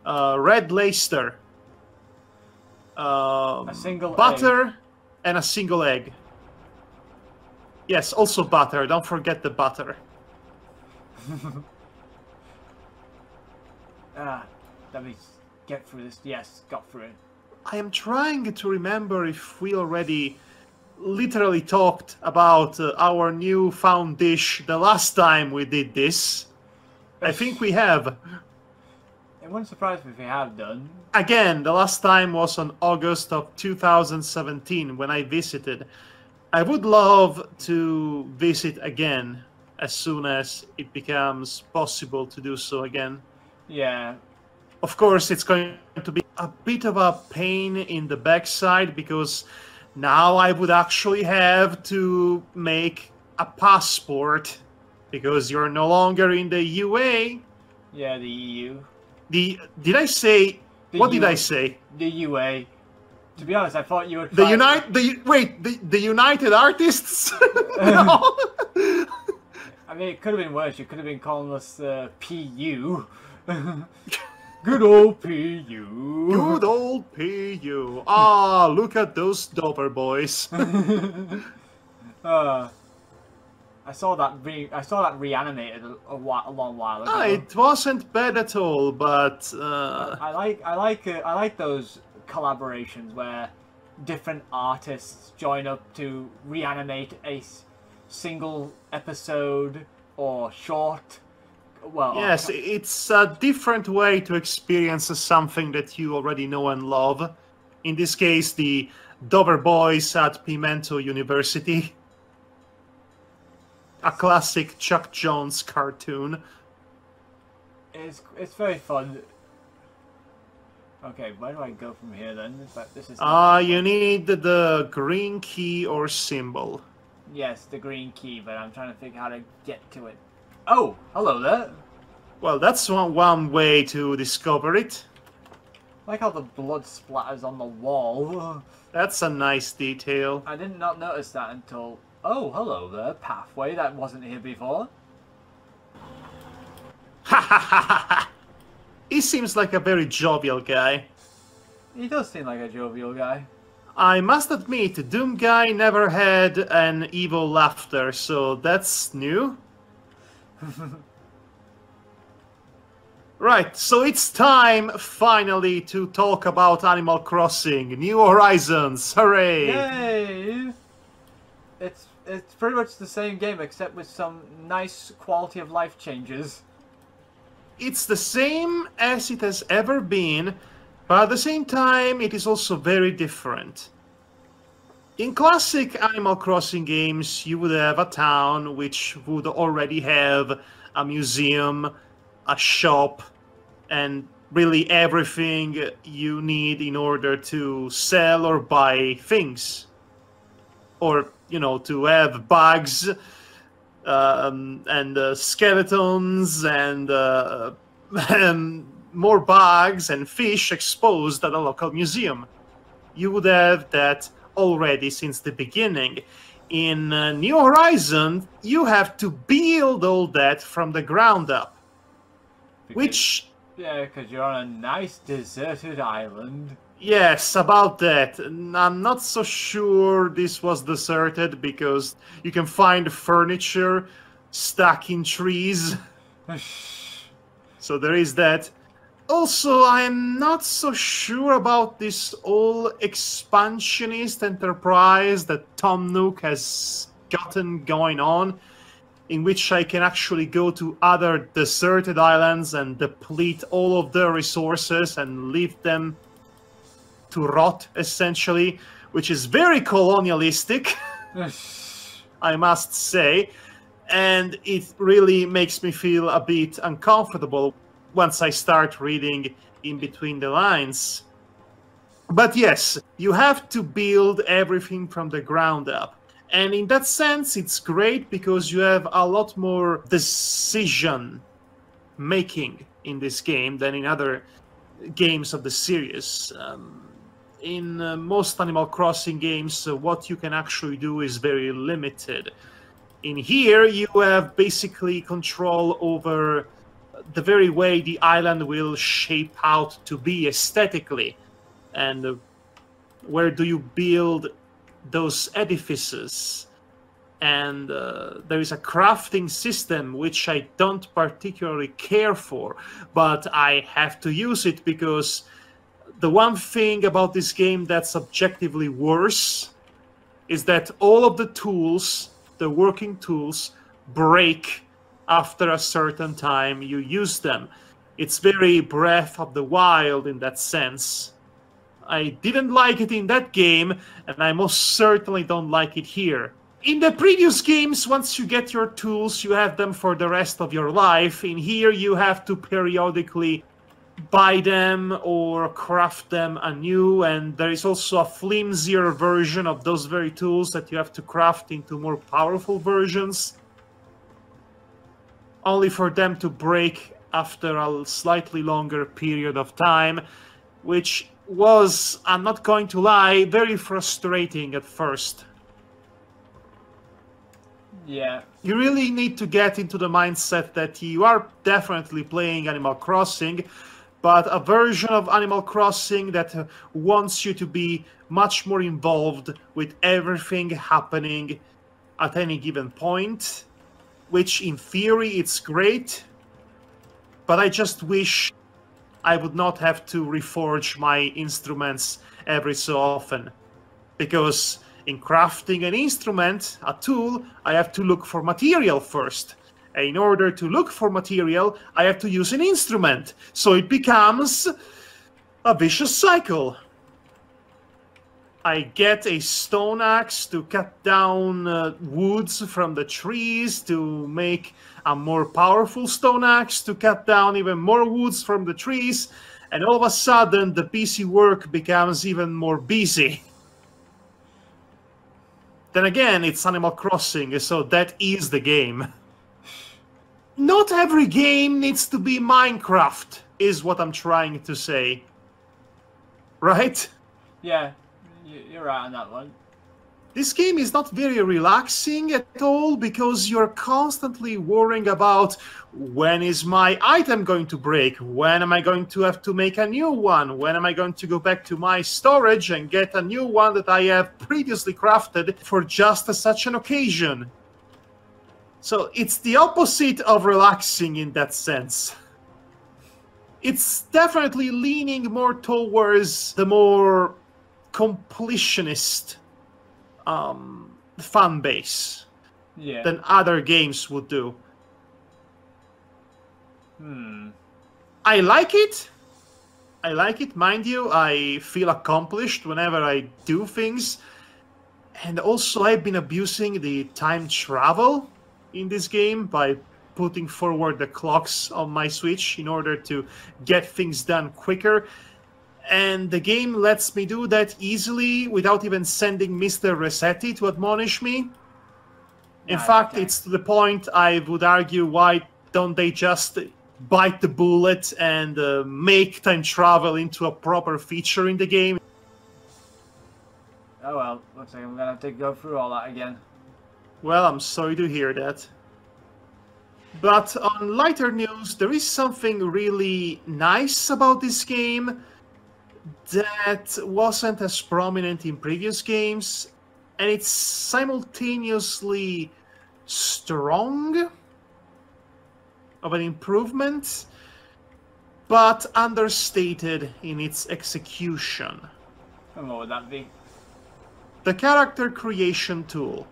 red Leicester, a single butter, egg. And a single egg. Yes, also butter. Don't forget the butter. Let me get through this. Yes, got through it. I am trying to remember if we already literally talked about our newfound dish the last time we did this. I think we have. It wouldn't surprise me if we have done. Again, the last time was on August of 2017 when I visited. I would love to visit again as soon as it becomes possible to do so again. Yeah. Of course, it's going to be a bit of a pain in the backside because now I would actually have to make a passport because you're no longer in the UA. Yeah, the EU. Did I say... What did I say? The UA. To be honest, I thought you would... The United Artists? No. I mean, it could have been worse. You could have been calling us PU. Good old PU. Good old PU. Ah, look at those doper boys. I saw that reanimated a long while ago. It wasn't bad at all, but I like those collaborations where different artists join up to reanimate a single episode or short. Well, yes, it's a different way to experience something that you already know and love. In this case, the Dover Boys at Pimento University. A classic Chuck Jones cartoon. It's very fun. Okay, where do I go from here then? This is. You need the green key or symbol. Yes, the green key, but I'm trying to think how to get to it. Oh, hello there. Well, that's one way to discover it. I like how the blood splatters on the wall. That's a nice detail. I did not notice that until... Oh, hello there, pathway that wasn't here before. Ha ha ha ha! He seems like a very jovial guy. He does seem like a jovial guy. I must admit, Doom Guy never had an evil laughter, so that's new. Right, so it's time, finally, to talk about Animal Crossing. New Horizons, hooray! Yay! It's pretty much the same game, except with some nice quality of life changes. It's the same as it has ever been, but at the same time, it is also very different. In classic Animal Crossing games, you would have a town which would already have a museum, a shop, and really everything you need in order to sell or buy things. Or, you know, to have bugs, and skeletons, and more bugs and fish exposed at a local museum. You would have that already since the beginning. In New Horizons, you have to build all that from the ground up. Which... Yeah, because you're on a nice deserted island. Yes, about that. I'm not so sure this was deserted, because you can find furniture stuck in trees. So there is that. Also, I am not so sure about this whole expansionist enterprise that Tom Nook has gotten going on, in which I can actually go to other deserted islands and deplete all of their resources and leave them to rot, essentially, which is very colonialistic, I must say, and it really makes me feel a bit uncomfortable once I start reading in between the lines. But yes, you have to build everything from the ground up. And in that sense, it's great because you have a lot more decision making in this game than in other games of the series. In most Animal Crossing games, what you can actually do is very limited. In here, you have basically control over the very way the island will shape out to be aesthetically. And where do you build those edifices? And there is a crafting system which I don't particularly care for, but I have to use it because the one thing about this game that's objectively worse is that all of the tools, the working tools, break after a certain time you use them. It's very Breath of the Wild in that sense. I didn't like it in that game, and I most certainly don't like it here. In the previous games, once you get your tools, you have them for the rest of your life. In here, you have to periodically buy them or craft them anew, and there is also a flimsier version of those very tools that you have to craft into more powerful versions, only for them to break after a slightly longer period of time, which was, I'm not going to lie, very frustrating at first. Yeah. You really need to get into the mindset that you are definitely playing Animal Crossing, but a version of Animal Crossing that wants you to be much more involved with everything happening at any given point, which in theory it's great, but I just wish I would not have to reforge my instruments every so often. Because in crafting an instrument, a tool, I have to look for material first. And in order to look for material, I have to use an instrument. So it becomes a vicious cycle. I get a stone axe to cut down woods from the trees to make a more powerful stone axe to cut down even more woods from the trees. And all of a sudden, the busy work becomes even more busy. Then again, it's Animal Crossing, so that is the game. Not every game needs to be Minecraft, is what I'm trying to say. Right? Yeah, you're right on that one. This game is not very relaxing at all because you're constantly worrying about when is my item going to break, when am I going to have to make a new one, when am I going to go back to my storage and get a new one that I have previously crafted for just such an occasion. So it's the opposite of relaxing in that sense. It's definitely leaning more towards the more completionist fan base than other games would do. I like it. Mind you. I feel accomplished whenever I do things. And also I've been abusing the time travel in this game by putting forward the clocks on my Switch in order to get things done quicker. And the game lets me do that easily without even sending Mr. Resetti to admonish me. In fact, it's to the point I would argue, why don't they just bite the bullet and make time travel into a proper feature in the game? Oh well, looks like I'm gonna have to go through all that again. Well, I'm sorry to hear that. But on lighter news, there is something really nice about this game that wasn't as prominent in previous games, and it's simultaneously strong of an improvement, but understated in its execution. And what would that be? The character creation tool.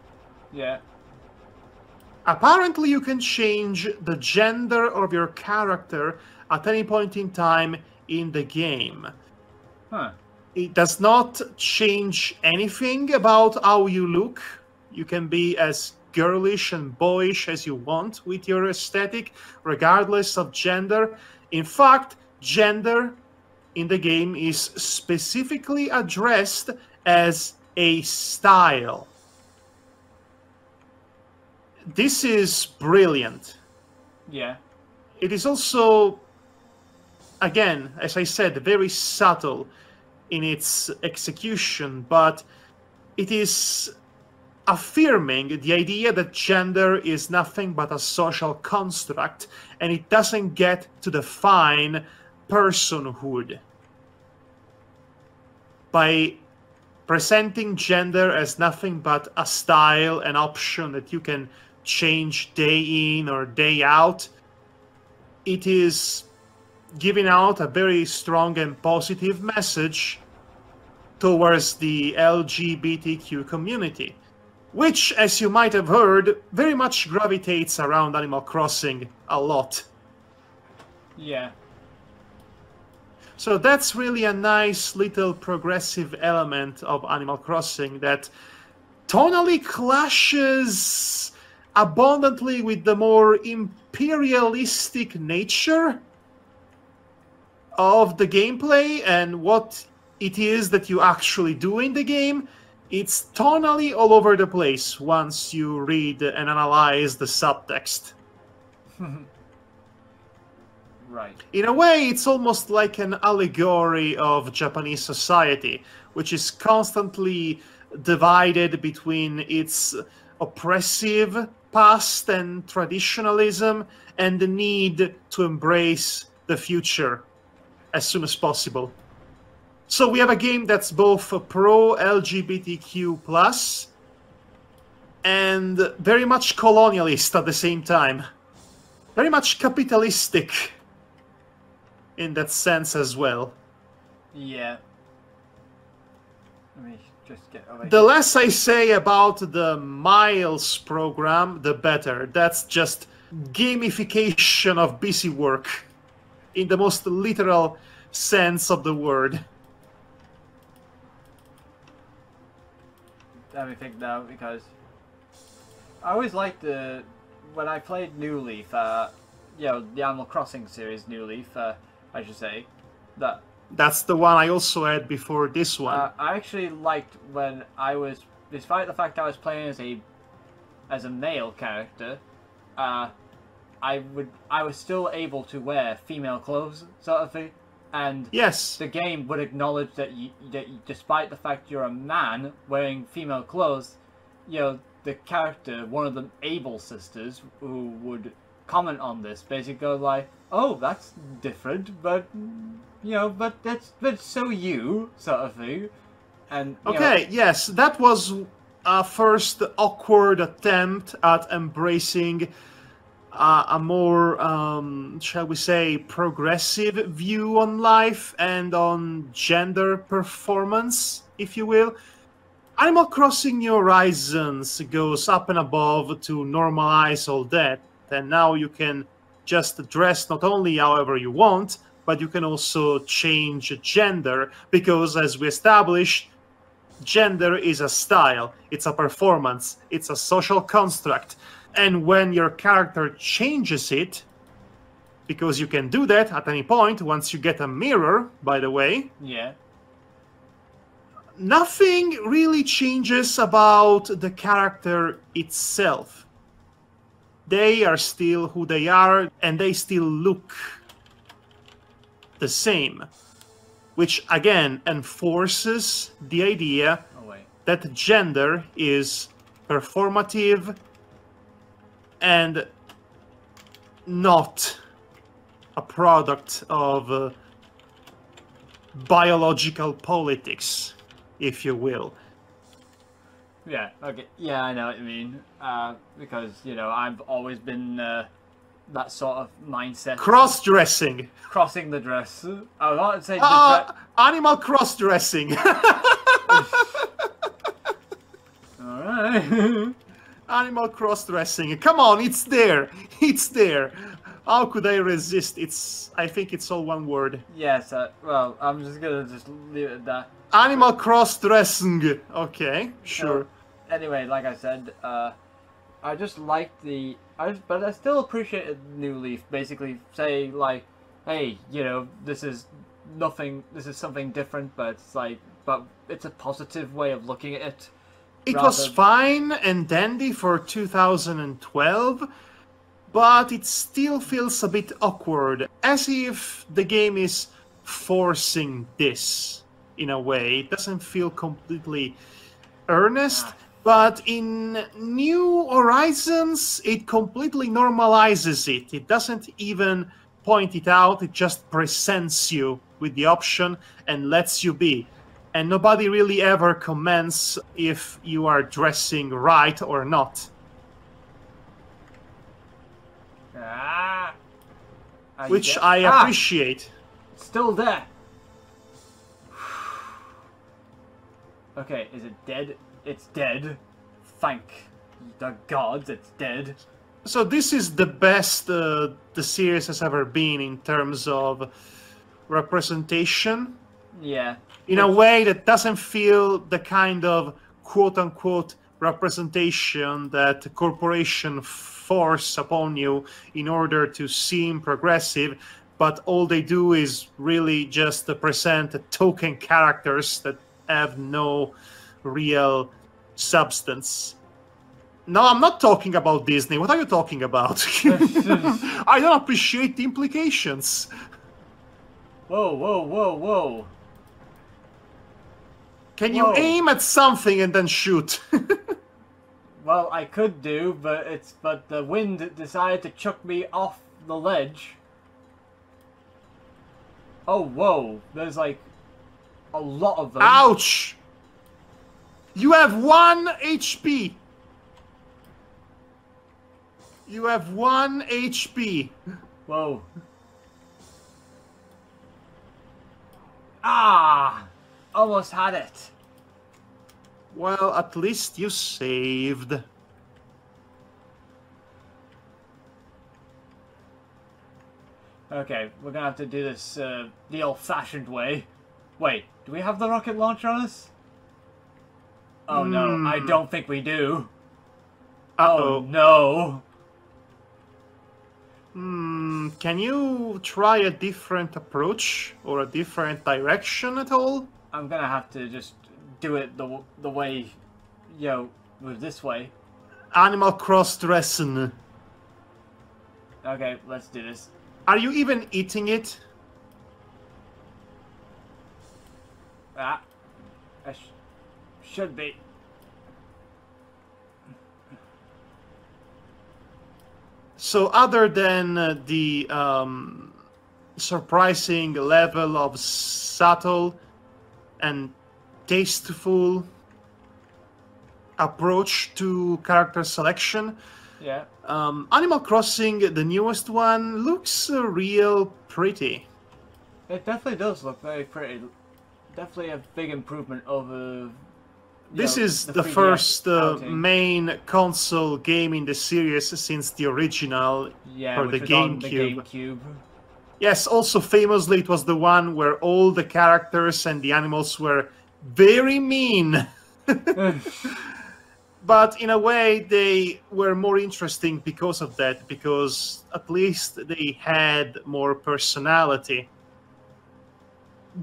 Yeah. Apparently you can change the gender of your character at any point in time in the game. Huh. It does not change anything about how you look. You can be as girlish and boyish as you want with your aesthetic, regardless of gender. In fact, gender in the game is specifically addressed as a style. This is brilliant. Yeah. It is also, again, as I said, very subtle in its execution, but it is affirming the idea that gender is nothing but a social construct, and it doesn't get to define personhood. By presenting gender as nothing but a style, an option that you can change day in or day out, it is giving out a very strong and positive message towards the LGBTQ community, which, as you might have heard, very much gravitates around Animal Crossing a lot. Yeah. So that's really a nice little progressive element of Animal Crossing that tonally clashes abundantly with the more imperialistic nature of the gameplay and what it is that you actually do in the game. It's tonally all over the place once you read and analyze the subtext. Right. In a way, it's almost like an allegory of Japanese society, which is constantly divided between its oppressive past and traditionalism and the need to embrace the future as soon as possible. So we have a game that's both pro-LGBTQ+, and very much colonialist at the same time. Very much capitalistic in that sense as well. Yeah. Let me just get over The here. less I say about the Miles program, the better. That's just gamification of busy work in the most literal sense of the word. Let me think now, because I always liked when I played New Leaf, you know, the Animal Crossing series New Leaf, I should say, that's the one I also had before this one. I actually liked when I was, despite the fact I was playing as a male character, I was still able to wear female clothes, sort of thing. And yes, the game would acknowledge that despite the fact you're a man wearing female clothes, you know, the character, one of the Able sisters, who would comment on this, basically go like, "Oh, that's different, but you know, but so you," sort of thing. And okay, yes, that was a first awkward attempt at embracing a more, shall we say, progressive view on life and on gender performance, if you will. Animal Crossing New Horizons goes up and above to normalize all that, and now you can just dress not only however you want, but you can also change gender, because as we established, gender is a style, it's a performance, it's a social construct. And when your character changes it, because you can do that at any point once you get a mirror, by the way. Yeah. Nothing really changes about the character itself. They are still who they are, and they still look the same. Which, again, enforces the idea that gender is performative and not a product of biological politics, if you will. Yeah, okay. Yeah, I know what you mean. Because, you know, I've always been that sort of mindset. Cross-dressing. Crossing the dress. I was about to say animal cross-dressing. Alright. Animal cross-dressing. Come on, it's there. It's there. How could I resist? I think it's all one word. Yes, well, I'm just gonna leave it at that. Animal cross-dressing. Okay, sure. So, anyway, like I said, I just liked but I still appreciated New Leaf basically saying like, hey, you know, this is something different, but it's a positive way of looking at it. It was fine and dandy for 2012, but it still feels a bit awkward, as if the game is forcing this in a way. It doesn't feel completely earnest, but in New Horizons, it completely normalizes it. It doesn't even point it out, it just presents you with the option and lets you be. And nobody really ever comments if you are dressing right or not. Which I appreciate. Still there. Okay, is it dead? It's dead. Thank the gods, it's dead. So this is the best the series has ever been in terms of representation. Yeah. In a way that doesn't feel the kind of quote-unquote representation that corporations force upon you in order to seem progressive, but all they do is really just present token characters that have no real substance. No, I'm not talking about Disney. What are you talking about? I don't appreciate the implications. Whoa, whoa, whoa, whoa. Can you aim at something and then shoot? Well, I could do, but the wind decided to chuck me off the ledge. Oh, whoa. There's like a lot of them. Ouch! You have 1 HP. You have 1 HP. Whoa. Ah! Almost had it. Well, at least you saved. Okay, we're gonna have to do this the old-fashioned way. Wait, do we have the rocket launcher on us? Oh no, I don't think we do. Uh-oh. Oh no. Can you try a different approach or a different direction at all? I'm gonna have to just do it the way, with this way. Animal cross-dressing. Okay, let's do this. Are you even eating it? Ah, I should be. So other than the surprising level of subtle and tasteful approach to character selection, yeah, Animal Crossing, the newest one, looks real pretty. It definitely does look very pretty. Definitely a big improvement over... This is the first main console game in the series since the original for the GameCube. Yes, also famously it was the one where all the characters and the animals were very mean. But in a way they were more interesting because of that, because at least they had more personality.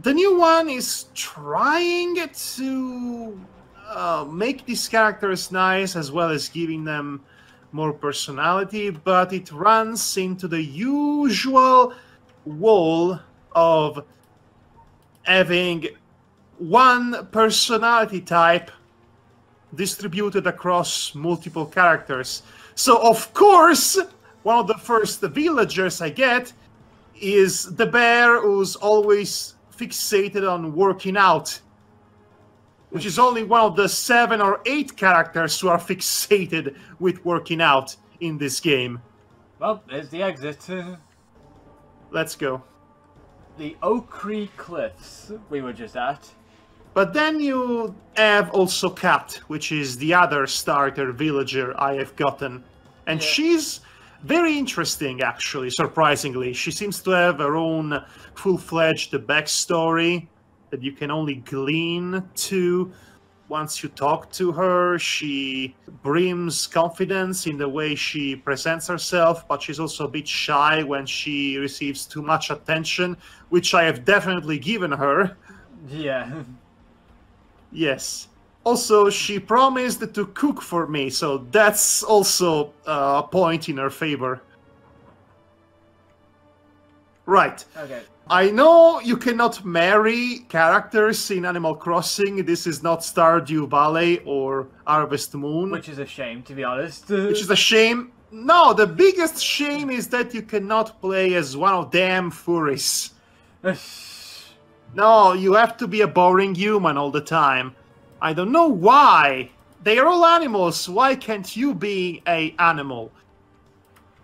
The new one is trying to make these characters nice as well as giving them more personality, but it runs into the usual wall of having one personality type distributed across multiple characters. So of course, one of the first villagers I get is the bear who's always fixated on working out, which is only one of the 7 or 8 characters who are fixated with working out in this game. Well, there's the exit. Let's go. The Oakree Cliffs we were just at. But then you have also Kat, which is the other starter villager I have gotten. And she's very interesting, actually, surprisingly. She seems to have her own full-fledged backstory that you can only glean to once you talk to her. She brims confidence in the way she presents herself, but she's also a bit shy when she receives too much attention, which I have definitely given her. Yeah. Yes. Also, she promised to cook for me, so that's also a point in her favor. Right. Okay. I know you cannot marry characters in Animal Crossing. This is not Stardew Valley or Harvest Moon. Which is a shame, to be honest. Which is a shame. No, the biggest shame is that you cannot play as one of them furries. No, you have to be a boring human all the time. I don't know why. They are all animals. Why can't you be an animal?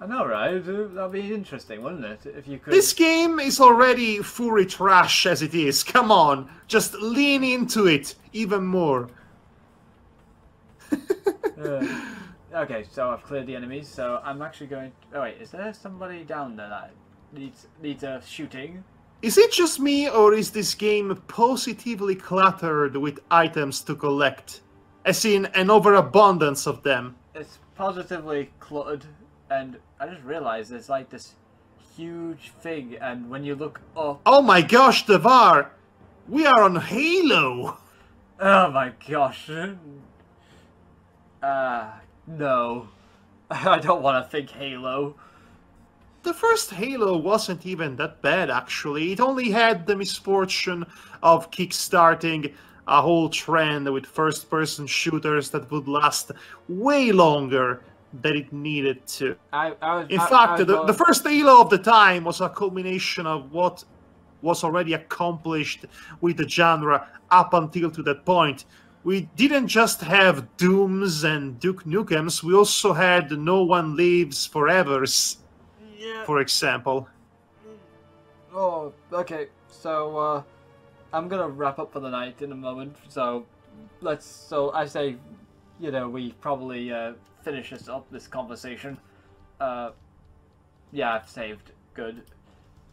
I know, right? That'd be interesting, wouldn't it? If you could. This game is already furry trash as it is. Come on, just lean into it even more. Okay, so I've cleared the enemies. So I'm actually going. Oh wait, is there somebody down there that needs shooting? Is it just me, or is this game positively cluttered with items to collect? As in, an overabundance of them? It's positively cluttered, and I just realized there's like this huge thing, and when you look up... Oh my gosh, Devar! We are on Halo! Oh my gosh. No. I don't want to think Halo. The first Halo wasn't even that bad, actually. It only had the misfortune of kickstarting a whole trend with first-person shooters that would last way longer than it needed to. In fact, the first Halo of the time was a culmination of what was already accomplished with the genre up until to that point. we didn't just have Dooms and Duke Nukems, we also had No One Lives Forevers, for example. Oh, okay. So, I'm gonna wrap up for the night in a moment. So, I say, you know, we probably finish this conversation. Yeah, I've saved. Good.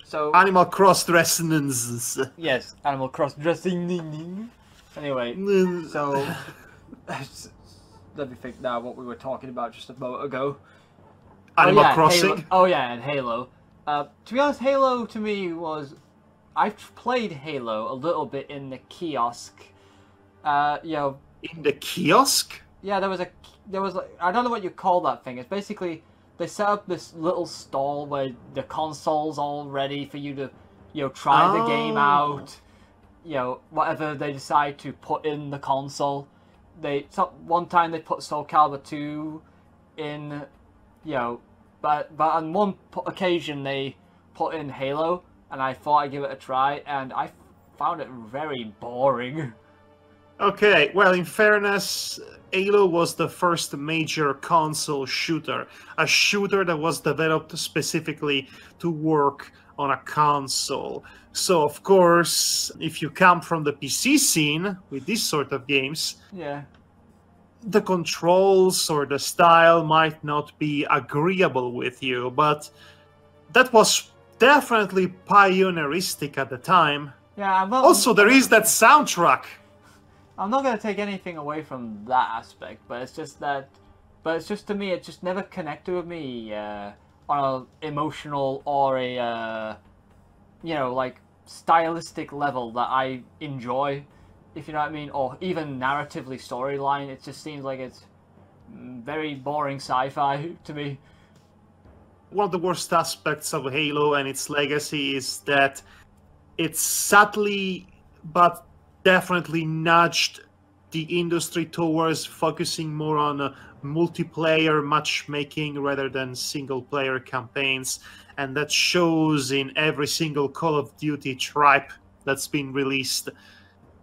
So Animal Cross Resonances. Yes, Animal Cross dressing. Anyway, so let me think now what we were talking about just a moment ago. Animal Crossing. Halo. Oh yeah, and Halo. To be honest, Halo to me was... I've played Halo a little bit in the kiosk. You know... In the kiosk? Yeah, there was like, I don't know what you call that thing. It's basically, they set up this little stall where the console's all ready for you to, you know, try the game out. You know, whatever they decide to put in the console. One time they put Soul Calibur 2 in, you know, but on one occasion they put in Halo, and I thought I'd give it a try, and I found it very boring. Okay, well, in fairness, Halo was the first major console shooter. A shooter that was developed specifically to work on a console. So, of course, if you come from the PC scene with this sort of games, yeah, the controls or the style might not be agreeable with you, but that was definitely pioneeristic at the time. Yeah, also, there is that soundtrack. I'm not going to take anything away from that aspect, but it's just to me, it just never connected with me on an emotional or a, you know, like, stylistic level that I enjoy, if you know what I mean, or even narratively storyline. It just seems like it's very boring sci-fi to me. One of the worst aspects of Halo and its legacy is that it subtly but definitely nudged the industry towards focusing more on multiplayer matchmaking rather than single-player campaigns, and that shows in every single Call of Duty tripe that's been released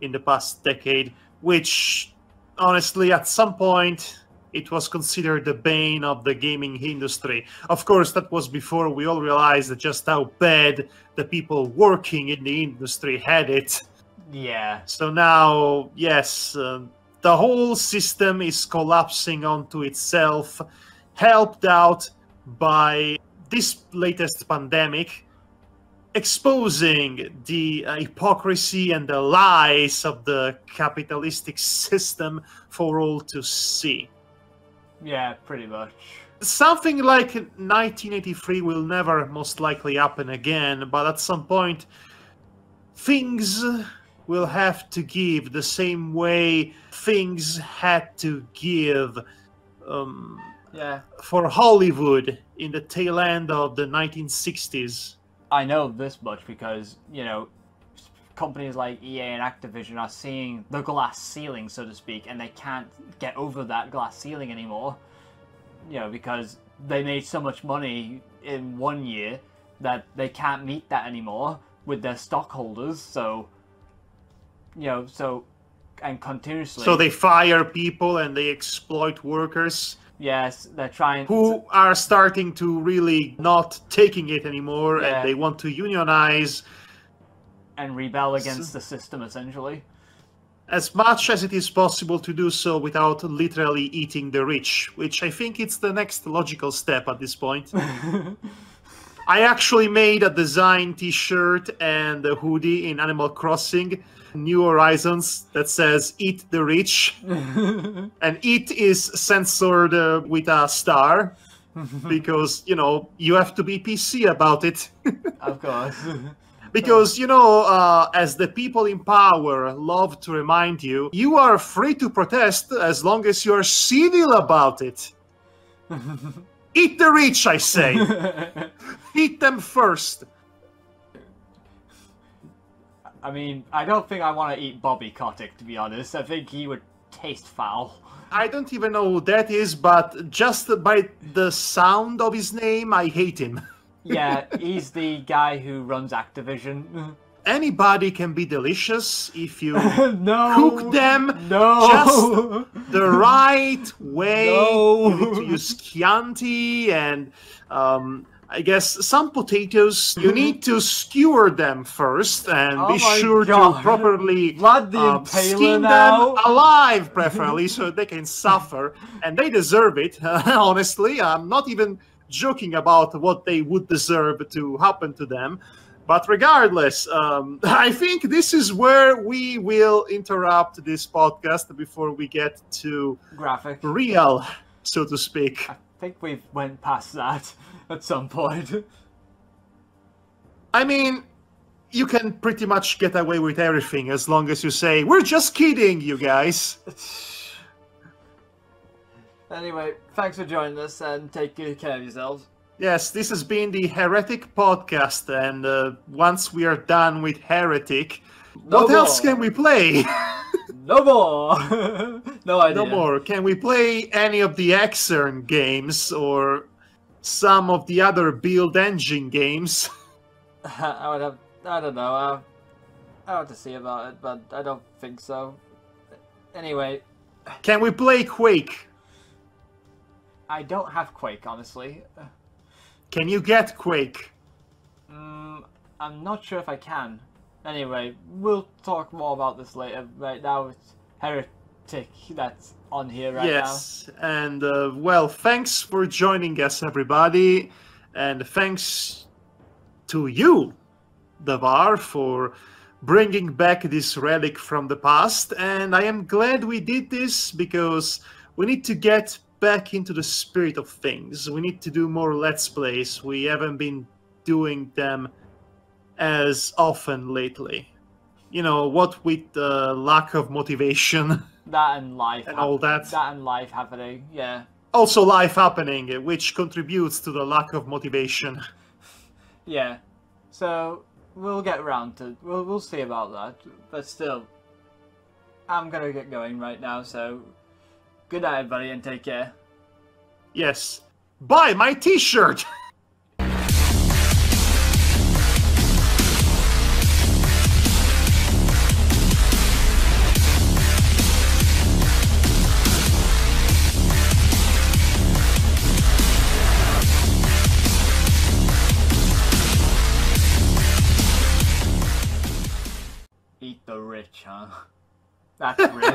in the past decade, which, honestly, at some point, it was considered the bane of the gaming industry. Of course, that was before we all realized just how bad the people working in the industry had it. Yeah. So now, yes, the whole system is collapsing onto itself, helped out by this latest pandemic, exposing the hypocrisy and the lies of the capitalistic system for all to see. Yeah, pretty much. Something like 1983 will never most likely happen again, but at some point, things will have to give the same way things had to give for Hollywood in the tail end of the 1960s. I know this much because, you know, companies like EA and Activision are seeing the glass ceiling, so to speak, and they can't get over that glass ceiling anymore. You know, because they made so much money in one year that they can't meet that anymore with their stockholders, so... You know, and continuously... So they fire people and they exploit workers? Yes, they're trying... Who are starting to really not taking it anymore, and they want to unionize. And rebel against the system, essentially. As much as it is possible to do so without literally eating the rich, which I think it's the next logical step at this point. I actually made a design t-shirt and a hoodie in Animal Crossing New Horizons that says "Eat the Rich," and "eat" is censored with a star because, you know, you have to be PC about it. Of course. Because, you know, as the people in power love to remind you, you are free to protest as long as you are civil about it. Eat the rich, I say. Eat them first. I mean, I don't think I want to eat Bobby Kotick, to be honest. I think he would taste foul. I don't even know who that is, but just by the sound of his name, I hate him. Yeah, he's the guy who runs Activision. anybody can be delicious if you no, cook them just the right way. No. You need to use Chianti and I guess some potatoes. You need to skewer them first and be sure to properly skin them alive, preferably, so they can suffer. And they deserve it, honestly. I'm not even joking about what they would deserve to happen to them. But regardless, I think this is where we will interrupt this podcast before we get to graphic, real, so to speak. I think we've went past that at some point. I mean, you can pretty much get away with everything as long as you say, "We're just kidding, you guys." Anyway, thanks for joining us and take good care of yourselves. Yes, this has been the Heretic podcast, and once we are done with Heretic, what else can we play? No more! No idea. No more. Can we play any of the Exern games, or some of the other build engine games? I don't know, I have to see about it, but I don't think so. Anyway. Can we play Quake? I don't have Quake, honestly. Can you get Quake? I'm not sure if I can. Anyway, we'll talk more about this later. Right now it's Heretic that's on here right now. Yes, and well, thanks for joining us, everybody. And thanks to you, Devar, for bringing back this relic from the past. And I am glad we did this, because we need to get back into the spirit of things. We need to do more Let's Plays. We haven't been doing them as often lately. You know, what with the lack of motivation. That and life. And all that. That and life happening, yeah. Also life happening, which contributes to the lack of motivation. Yeah. So, we'll get around to... We'll see about that. But still, I'm gonna get going right now, so... Good night, everybody, and take care. Yes. Buy my t-shirt! Eat the rich, huh? That's rich.